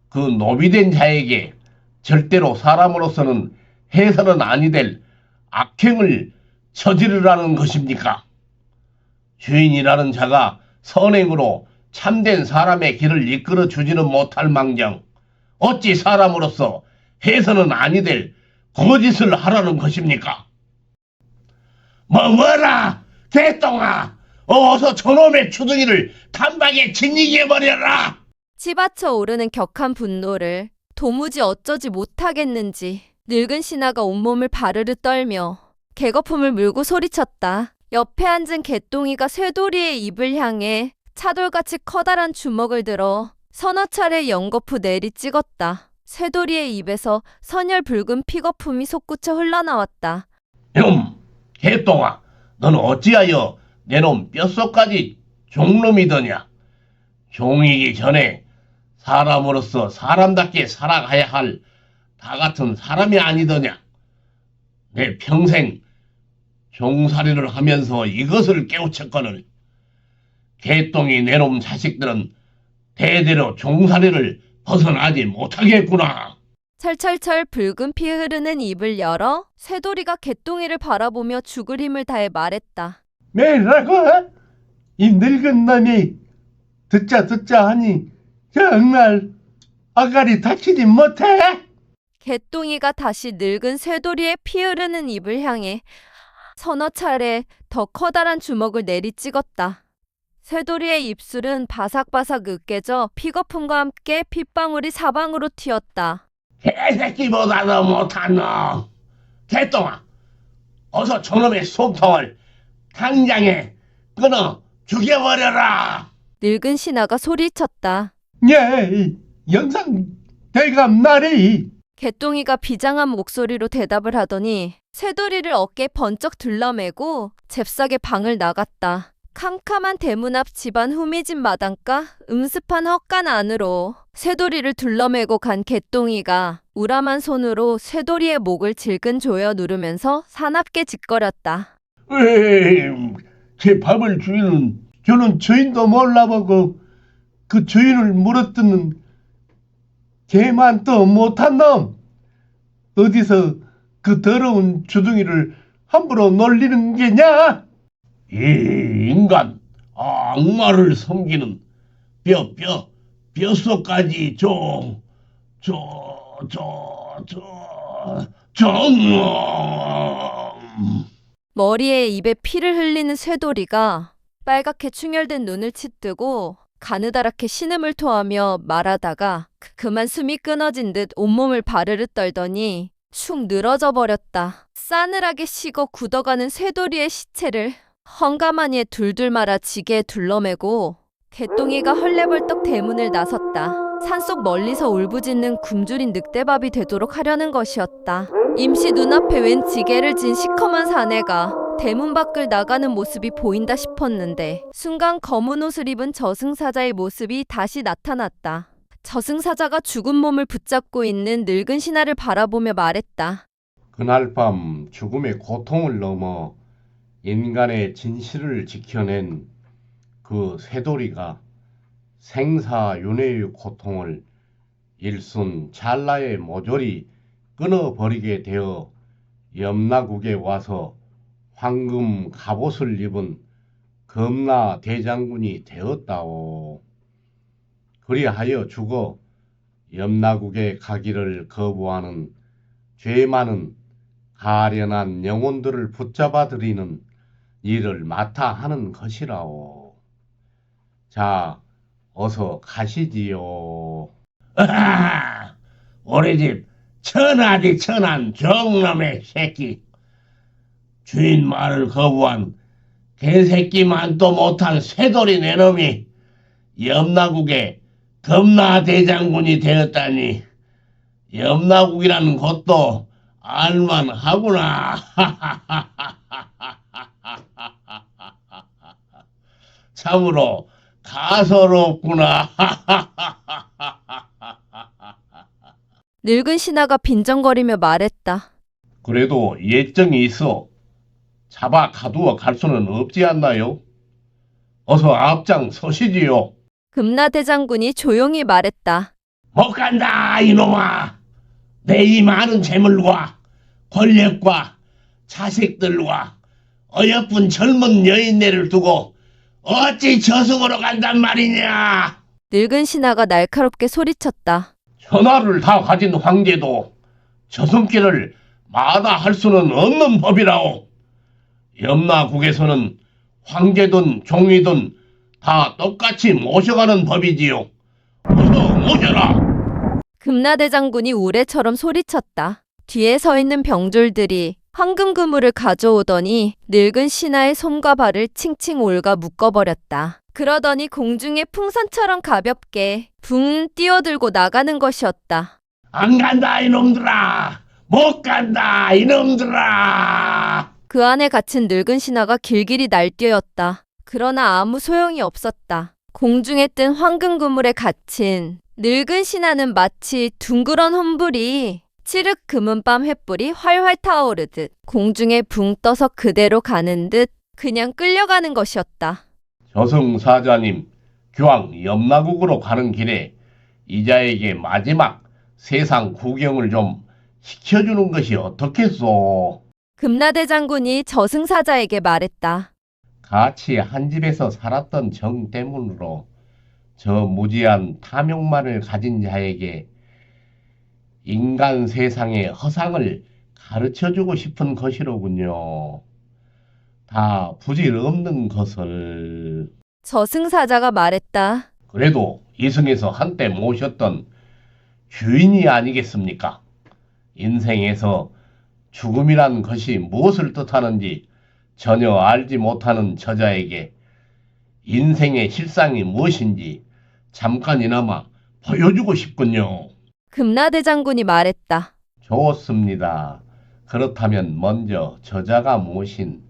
그 노비된 자에게 절대로 사람으로서는 해서는 아니 될 악행을 저지르라는 것입니까? 주인이라는 자가 선행으로 참된 사람의 길을 이끌어 주지는 못할 망정 어찌 사람으로서 해서는 아니 될 거짓을 하라는 것입니까? 뭐라 개똥아, 어서 저놈의 주둥이를 단박에 짓이게 버려라.
치받쳐 오르는 격한 분노를 도무지 어쩌지 못하겠는지 늙은 신하가 온몸을 바르르 떨며 개거품을 물고 소리쳤다. 옆에 앉은 개똥이가 쇠돌이의 입을 향해 차돌같이 커다란 주먹을 들어 서너 차례 연거푸 내리 찍었다. 쇠돌이의 입에서 선열 붉은 피거품이 솟구쳐 흘러나왔다.
개똥아, 너는 어찌하여 내 놈 뼛속까지 종놈이더냐? 종이기 전에 사람으로서 사람답게 살아가야 할 다 같은 사람이 아니더냐? 내 평생 종살이를 하면서 이것을 깨우쳤거늘 개똥이 내 놈 자식들은 대대로 종살이를 벗어나지 못하겠구나.
철철철 붉은 피 흐르는 입을 열어 쇠돌이가 개똥이를 바라보며 죽을 힘을 다해 말했다.
매라고? 이 늙은 놈이 듣자 하니 정말 아가리 다치지 못해?
개똥이가 다시 늙은 쇠돌이의 피 흐르는 입을 향해 서너 차례 더 커다란 주먹을 내리찍었다. 쇠돌이의 입술은 바삭바삭 으깨져 피거품과 함께 핏방울이 사방으로 튀었다.
개새끼보다도 못한 놈. 개똥아, 어서 저놈의 속통을 당장에 끊어 죽여버려라.
늙은 신하가 소리쳤다.
예, 영상 대감 나리.
개똥이가 비장한 목소리로 대답을 하더니 쇠돌이를 어깨에 번쩍 둘러매고 잽싸게 방을 나갔다. 캄캄한 대문 앞 집안 후미진 마당가 음습한 헛간 안으로 쇠돌이를 둘러매고 간 개똥이가 우람한 손으로 쇠돌이의 목을 질끈 조여 누르면서 사납게 짓거렸다.
제 밥을 저는 주인도 몰라보고 그 주인을 물어뜯는 개만 또 못한 놈. 어디서 그 더러운 주둥이를 함부로 놀리는 게냐? 이 인간 악마를 섬기는 뼛속까지 저놈.
머리에 입에 피를 흘리는 쇠돌이가 빨갛게 충혈된 눈을 치뜨고 가느다랗게 신음을 토하며 말하다가 그만 숨이 끊어진 듯 온몸을 바르르 떨더니 쑥 늘어져 버렸다. 싸늘하게 식어 굳어가는 쇠돌이의 시체를 헝가마니에 둘둘 말아 지게에 둘러매고 개똥이가 헐레벌떡 대문을 나섰다. 산속 멀리서 울부짖는 굶주린 늑대밥이 되도록 하려는 것이었다. 임시 눈앞에 웬 지게를 진 시커먼 사내가 대문 밖을 나가는 모습이 보인다 싶었는데 순간 검은 옷을 입은 저승사자의 모습이 다시 나타났다. 저승사자가 죽은 몸을 붙잡고 있는 늙은 신하를 바라보며 말했다.
그날 밤 죽음의 고통을 넘어 인간의 진실을 지켜낸 그 쇠돌이가 생사윤회의 고통을 일순 찰나에 모조리 끊어버리게 되어 염라국에 와서 황금 갑옷을 입은 검라 대장군이 되었다오. 그리하여 죽어 염라국에 가기를 거부하는 죄 많은 가련한 영혼들을 붙잡아 들이는 일을 맡아 하는 것이라오. 자, 어서 가시지요.
우리 집 천하디 천한 정놈의 새끼. 주인 말을 거부한 개새끼만도 못한 쇠돌이 내놈이 염라국의 검라대장군이 되었다니 염라국이라는 곳도 알만하구나. 참으로 가소롭구나.
늙은 신하가 빈정거리며 말했다.
그래도 예정이 있어 잡아 가두어 갈 수는 없지 않나요? 어서 앞장 서시지요.
금라대장군이 조용히 말했다.
못 간다 이놈아. 내 이 많은 재물과 권력과 자식들과 어여쁜 젊은 여인네를 두고 어찌 저승으로 간단 말이냐.
늙은 신하가 날카롭게 소리쳤다.
천하를 다 가진 황제도 저승길을 마다할 수는 없는 법이라오. 염라국에서는 황제든 종이든 다 똑같이 모셔가는 법이지요. 어서 모셔라.
금라대장군이 우레처럼 소리쳤다. 뒤에 서 있는 병졸들이 황금 그물을 가져오더니 늙은 신하의 손과 발을 칭칭 올가 묶어버렸다. 그러더니 공중에 풍선처럼 가볍게 붕 뛰어들고 나가는 것이었다.
안 간다 이놈들아. 못 간다 이놈들아.
그 안에 갇힌 늙은 신하가 길길이 날뛰었다. 그러나 아무 소용이 없었다. 공중에 뜬 황금 그물에 갇힌 늙은 신하는 마치 둥그런 혼불이 칠흑 금은밤 횃불이 활활 타오르듯 공중에 붕 떠서 그대로 가는 듯 그냥 끌려가는 것이었다.
저승사자님, 기왕 염라국으로 가는 길에 이자에게 마지막 세상 구경을 좀 시켜주는 것이 어떻겠소?
금라대장군이 저승사자에게 말했다.
같이 한 집에서 살았던 정 때문으로 저 무지한 탐욕만을 가진 자에게 인간 세상의 허상을 가르쳐주고 싶은 것이로군요. 다 부질 없는 것을.
저승사자가 말했다.
그래도 이승에서 한때 모셨던 주인이 아니겠습니까? 인생에서 죽음이란 것이 무엇을 뜻하는지 전혀 알지 못하는 저자에게 인생의 실상이 무엇인지 잠깐이나마 보여주고 싶군요.
금라대장군이 말했다.
좋습니다. 그렇다면 먼저 저자가 모신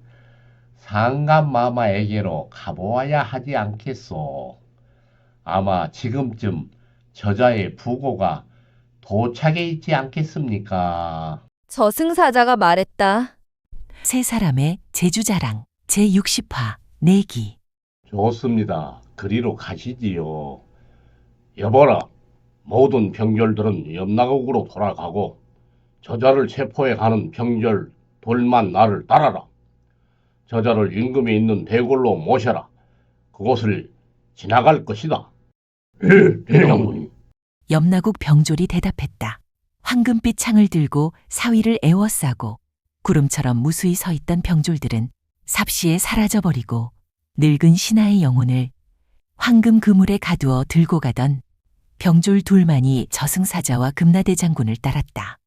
상감마마에게로 가보아야 하지 않겠소. 아마 지금쯤 저자의 부고가 도착해 있지 않겠습니까?
저승사자가 말했다.
세 사람의 제주자랑 제60화 내기.
좋습니다. 그리로 가시지요. 여보라, 모든 병졸들은 염라국으로 돌아가고 저자를 체포해 가는 병졸 돌만 나를 따라라. 저자를 임금이 있는 대궐로 모셔라. 그곳을 지나갈 것이다.
예, 대장군.
염라국 병졸이 대답했다. 황금빛 창을 들고 사위를 에워싸고 구름처럼 무수히 서 있던 병졸들은 삽시에 사라져버리고 늙은 신하의 영혼을 황금 그물에 가두어 들고 가던 병졸 둘만이 저승사자와 금나대장군을 따랐다.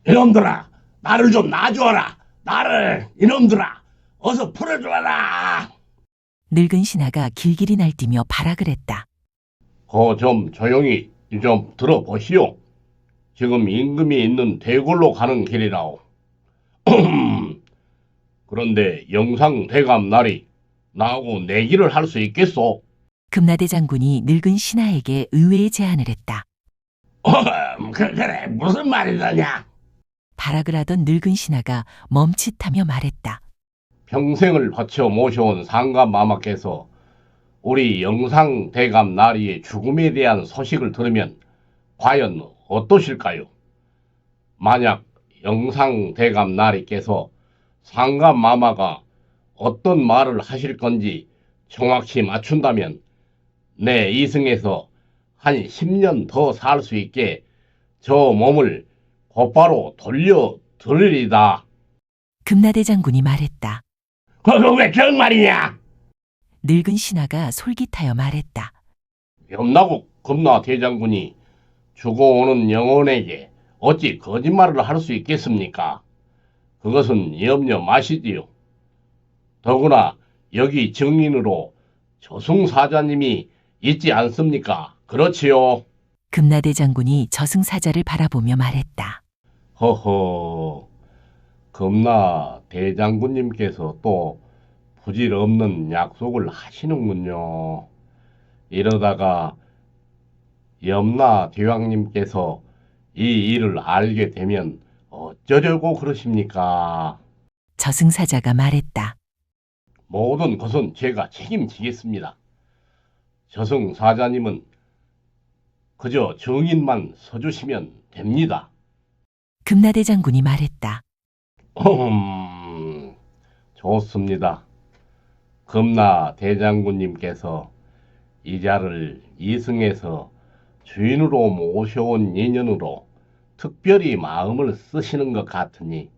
이놈들아, 나를 좀 놔주어라. 나를, 이놈들아, 어서 풀어주어라.
늙은 신하가 길길이 날뛰며 발악을 했다.
좀 조용히 좀 들어보시오. 지금 임금이 있는 대궐로 가는 길이라오. 그런데 영상 대감 날이 나하고 내기를 할 수 있겠소?
금나대장군이 늙은 신하에게 의외의 제안을 했다.
그래, 무슨 말이더냐?
발악을 하던 늙은 신하가 멈칫하며 말했다.
평생을 바쳐 모셔온 상감마마께서 우리 영상 대감 나리의 죽음에 대한 소식을 들으면 과연 어떠실까요? 만약 영상 대감 나리께서 상감마마가 어떤 말을 하실 건지 정확히 맞춘다면 내 이승에서 한 10년 더 살 수 있게 저 몸을 곧바로 돌려드리리다.
금나대장군이 말했다.
그거 왜 정말이냐?
늙은 신하가 솔깃하여 말했다.
염라국 금나 대장군이 죽어오는 영혼에게 어찌 거짓말을 할 수 있겠습니까? 그것은 염려 마시지요. 더구나 여기 증인으로 저승사자님이 있지 않습니까? 그렇지요.
금나대장군이 저승사자를 바라보며 말했다.
허허, 금나 대장군님께서 또 부질없는 약속을 하시는군요. 이러다가 염라 대왕님께서 이 일을 알게 되면 어쩌려고 그러십니까?
저승사자가 말했다.
모든 것은 제가 책임지겠습니다. 저승사자님은 그저 증인만 서주시면 됩니다.
금나대장군이 말했다.
좋습니다. 금나 대장군님께서 이자를 이승에서 주인으로 모셔온 인연으로 특별히 마음을 쓰시는 것 같으니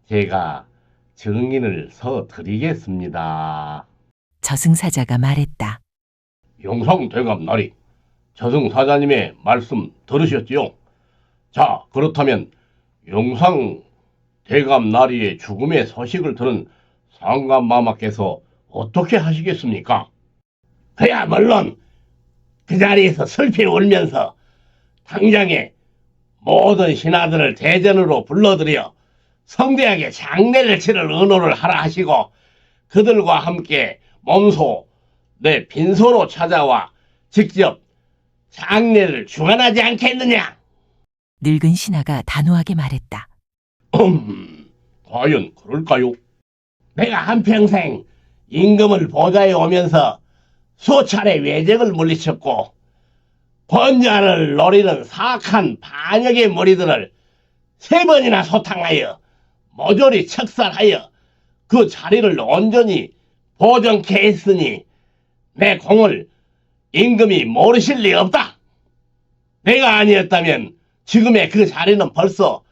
제가 증인을 서드리겠습니다.
저승사자가 말했다.
영상대감 나리, 저승사자님의 말씀 들으셨지요? 자, 그렇다면 영상대감 나리의 죽음의 소식을 들은 상감마마께서 어떻게 하시겠습니까?
그야 물론 그 자리에서 슬피 울면서 당장에 모든 신하들을 대전으로 불러들여 성대하게 장례를 치를 의논을 하라 하시고 그들과 함께 몸소 내 빈소로 찾아와 직접 장례를 주관하지 않겠느냐?
늙은 신하가 단호하게 말했다.
과연 그럴까요?
내가 한평생 임금을 보좌해 오면서 수차례 외적을 물리쳤고 권좌를 노리는 사악한 반역의 무리들을 3번이나 소탕하여 모조리 척살하여 그 자리를 온전히 보정케 했으니 내 공을 임금이 모르실 리 없다. 내가 아니었다면 지금의 그 자리는 벌써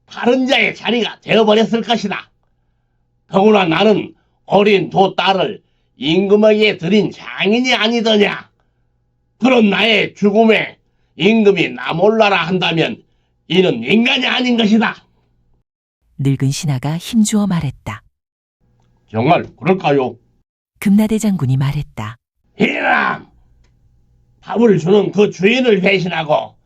다른 자의 자리가 되어버렸을 것이다. 더구나 나는 어린 두 딸을 임금에게 드린 장인이 아니더냐. 그런 나의 죽음에 임금이 나 몰라라 한다면 이는 인간이 아닌 것이다.
늙은 신하가 힘주어 말했다.
정말 그럴까요?
금나대장군이 말했다.
이람! 밥을 주는 그 주인을 배신하고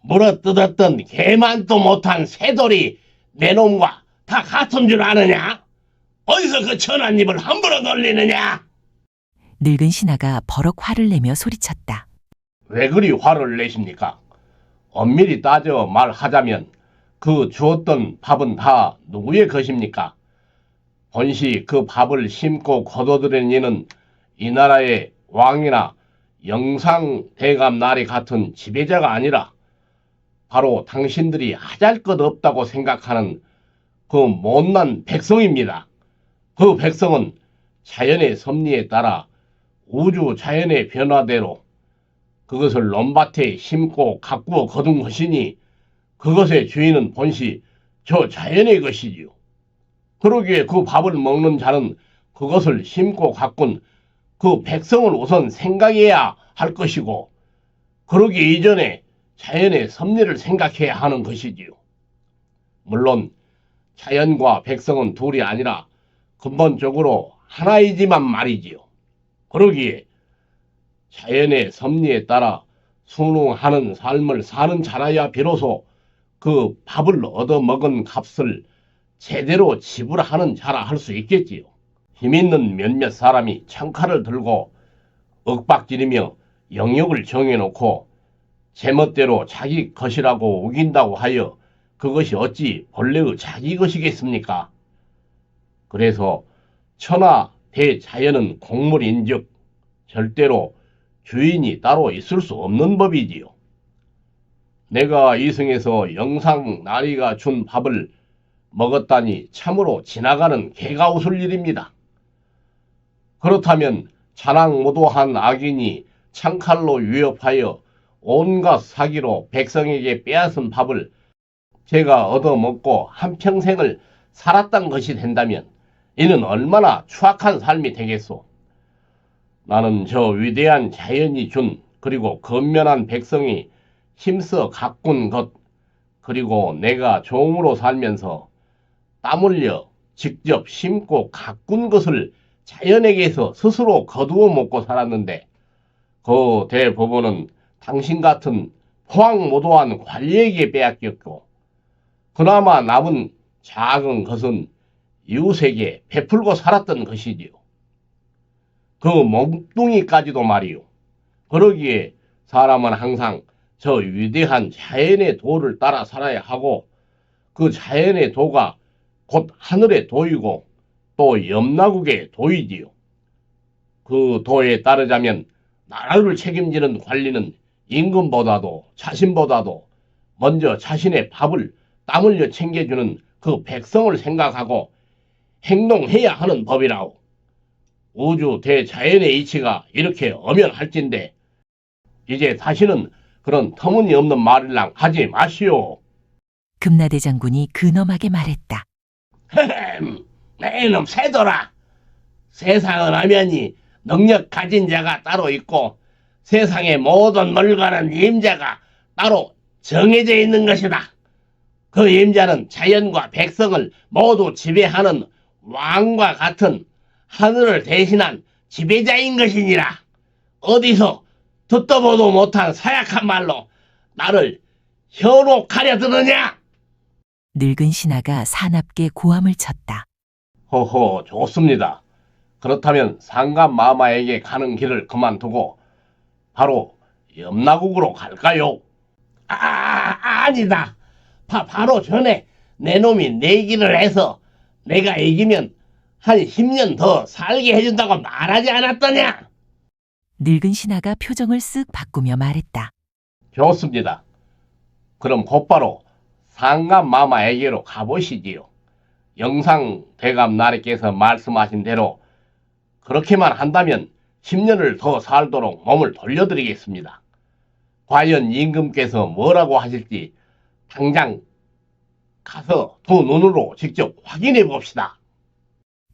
물어뜯었던 개만도 못한 새돌이 내 놈과 다 같은 줄 아느냐? 어디서 그 천한 입을 함부로 놀리느냐?
늙은 신하가 버럭 화를 내며 소리쳤다.
왜 그리 화를 내십니까? 엄밀히 따져 말하자면 그 주었던 밥은 다 누구의 것입니까? 본시 그 밥을 심고 거둬들인 이는 이 나라의 왕이나 영상 대감 나리 같은 지배자가 아니라 바로 당신들이 하잘 것 없다고 생각하는 그 못난 백성입니다. 그 백성은 자연의 섭리에 따라 우주 자연의 변화대로 그것을 논밭에 심고 가꾸어 거둔 것이니 그것의 주인은 본시 저 자연의 것이지요. 그러기에 그 밥을 먹는 자는 그것을 심고 가꾼 그 백성을 우선 생각해야 할 것이고 그러기 이전에 자연의 섭리를 생각해야 하는 것이지요. 물론 자연과 백성은 둘이 아니라 근본적으로 하나이지만 말이지요. 그러기에 자연의 섭리에 따라 순응하는 삶을 사는 자라야 비로소 그 밥을 얻어먹은 값을 제대로 지불하는 자라 할 수 있겠지요. 힘있는 몇몇 사람이 창칼을 들고 윽박지르며 영역을 정해놓고 제멋대로 자기 것이라고 우긴다고 하여 그것이 어찌 본래의 자기 것이겠습니까? 그래서 천하 대자연은 공물인즉 절대로 주인이 따로 있을 수 없는 법이지요. 내가 이승에서 영상 나리가 준 밥을 먹었다니 참으로 지나가는 개가 웃을 일입니다. 그렇다면 자랑무도한 악인이 창칼로 위협하여 온갖 사기로 백성에게 빼앗은 밥을 제가 얻어먹고 한평생을 살았던 것이 된다면 이는 얼마나 추악한 삶이 되겠소. 나는 저 위대한 자연이 준 그리고 건면한 백성이 힘써 가꾼 것 그리고 내가 종으로 살면서 땀 흘려 직접 심고 가꾼 것을 자연에게서 스스로 거두어 먹고 살았는데 그 대부분은 당신 같은 포항무도한 관리에게 빼앗겼고 그나마 남은 작은 것은 이웃에게 베풀고 살았던 것이지요. 그 몽둥이까지도 말이요. 그러기에 사람은 항상 저 위대한 자연의 도를 따라 살아야 하고 그 자연의 도가 곧 하늘의 도이고 또 염라국의 도이지요. 그 도에 따르자면 나라를 책임지는 관리는 임금보다도 자신보다도 먼저 자신의 밥을 땀 흘려 챙겨주는 그 백성을 생각하고 행동해야 하는 법이라오. 우주 대자연의 이치가 이렇게 엄연할진데 이제 다시는 그런 터무니없는 말이랑 하지 마시오.
금나대 장군이 근엄하게 말했다.
내 이놈 새돌아. 세상은 엄연히 능력 가진 자가 따로 있고 세상의 모든 물건은 임자가 따로 정해져 있는 것이다. 그 임자는 자연과 백성을 모두 지배하는 왕과 같은 하늘을 대신한 지배자인 것이니라. 어디서 듣도 보도 못한 사약한 말로 나를 현혹하려 드느냐?
늙은 신하가 사납게 고함을 쳤다.
허허, 좋습니다. 그렇다면 상감마마에게 가는 길을 그만두고 바로 염라국으로 갈까요?
아니다. 바로 전에 내 놈이 내기를 해서 내가 이기면 한 10년 더 살게 해준다고 말하지 않았더냐?
늙은 신하가 표정을 쓱 바꾸며 말했다.
좋습니다. 그럼 곧바로 상감마마에게로 가보시지요. 영상 대감 나리께서 말씀하신 대로 그렇게만 한다면 10년을 더 살도록 몸을 돌려드리겠습니다. 과연 임금께서 뭐라고 하실지 당장 가서 두 눈으로 직접 확인해 봅시다.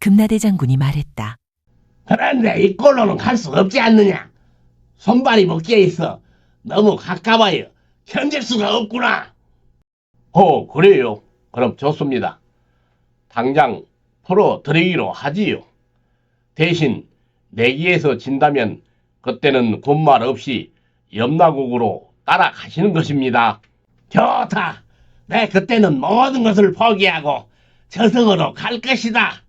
금나대 장군이 말했다.
그런데 이꼴로는 갈 수 없지 않느냐? 손발이 묶여 있어 너무 가까워요. 견딜 수가 없구나.
그래요. 그럼 좋습니다. 당장 풀어드리기로 하지요. 대신 내기에서 진다면 그때는 군말 없이 염라국으로 따라가시는 것입니다.
좋다. 내 그때는 모든 것을 포기하고 저승으로 갈 것이다.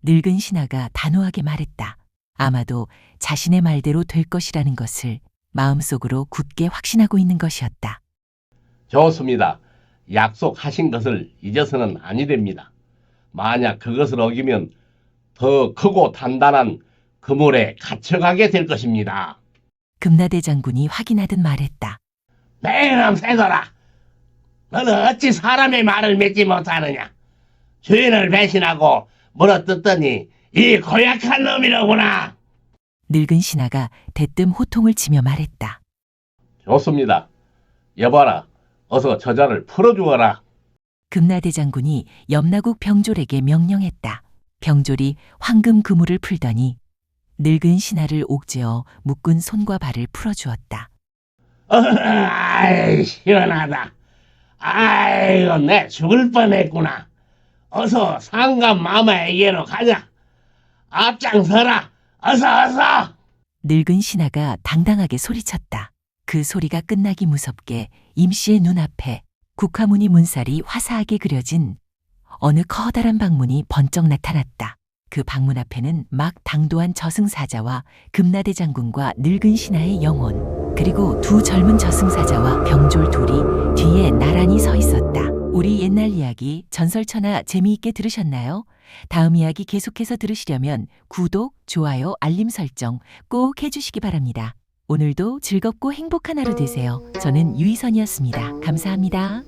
늙은 신하가 단호하게 말했다. 아마도 자신의 말대로 될 것이라는 것을 마음속으로 굳게 확신하고 있는 것이었다.
좋습니다. 약속하신 것을 잊어서는 아니 됩니다. 만약 그것을 어기면 더 크고 단단한 그물에 갇혀가게 될 것입니다.
금나대 장군이 확인하듯 말했다.
내 이놈 새더라. 너는 어찌 사람의 말을 믿지 못하느냐? 주인을 배신하고 물어뜯더니 이 고약한 놈이로구나.
늙은 신하가 대뜸 호통을 치며 말했다.
좋습니다. 여봐라, 어서 저자를 풀어주어라.
금나대장군이 염라국 병졸에게 명령했다. 병졸이 황금 그물을 풀더니 늙은 신하를 옥죄어 묶은 손과 발을 풀어주었다.
아이, 시원하다. 아이고, 내 죽을 뻔했구나. 어서 상감 마마에게로 가자. 앞장서라. 어서.
늙은 신하가 당당하게 소리쳤다. 그 소리가 끝나기 무섭게 임씨의 눈앞에 국화무늬 문살이 화사하게 그려진 어느 커다란 방문이 번쩍 나타났다. 그 방문 앞에는 막 당도한 저승사자와 금나대 장군과 늙은 신하의 영혼, 그리고 두 젊은 저승사자와 병졸 둘이 뒤에 나란히 서 있었다. 우리 옛날 이야기 전설천하 재미있게 들으셨나요? 다음 이야기 계속해서 들으시려면 구독, 좋아요, 알림 설정 꼭 해주시기 바랍니다. 오늘도 즐겁고 행복한 하루 되세요. 저는 유희선이었습니다. 감사합니다.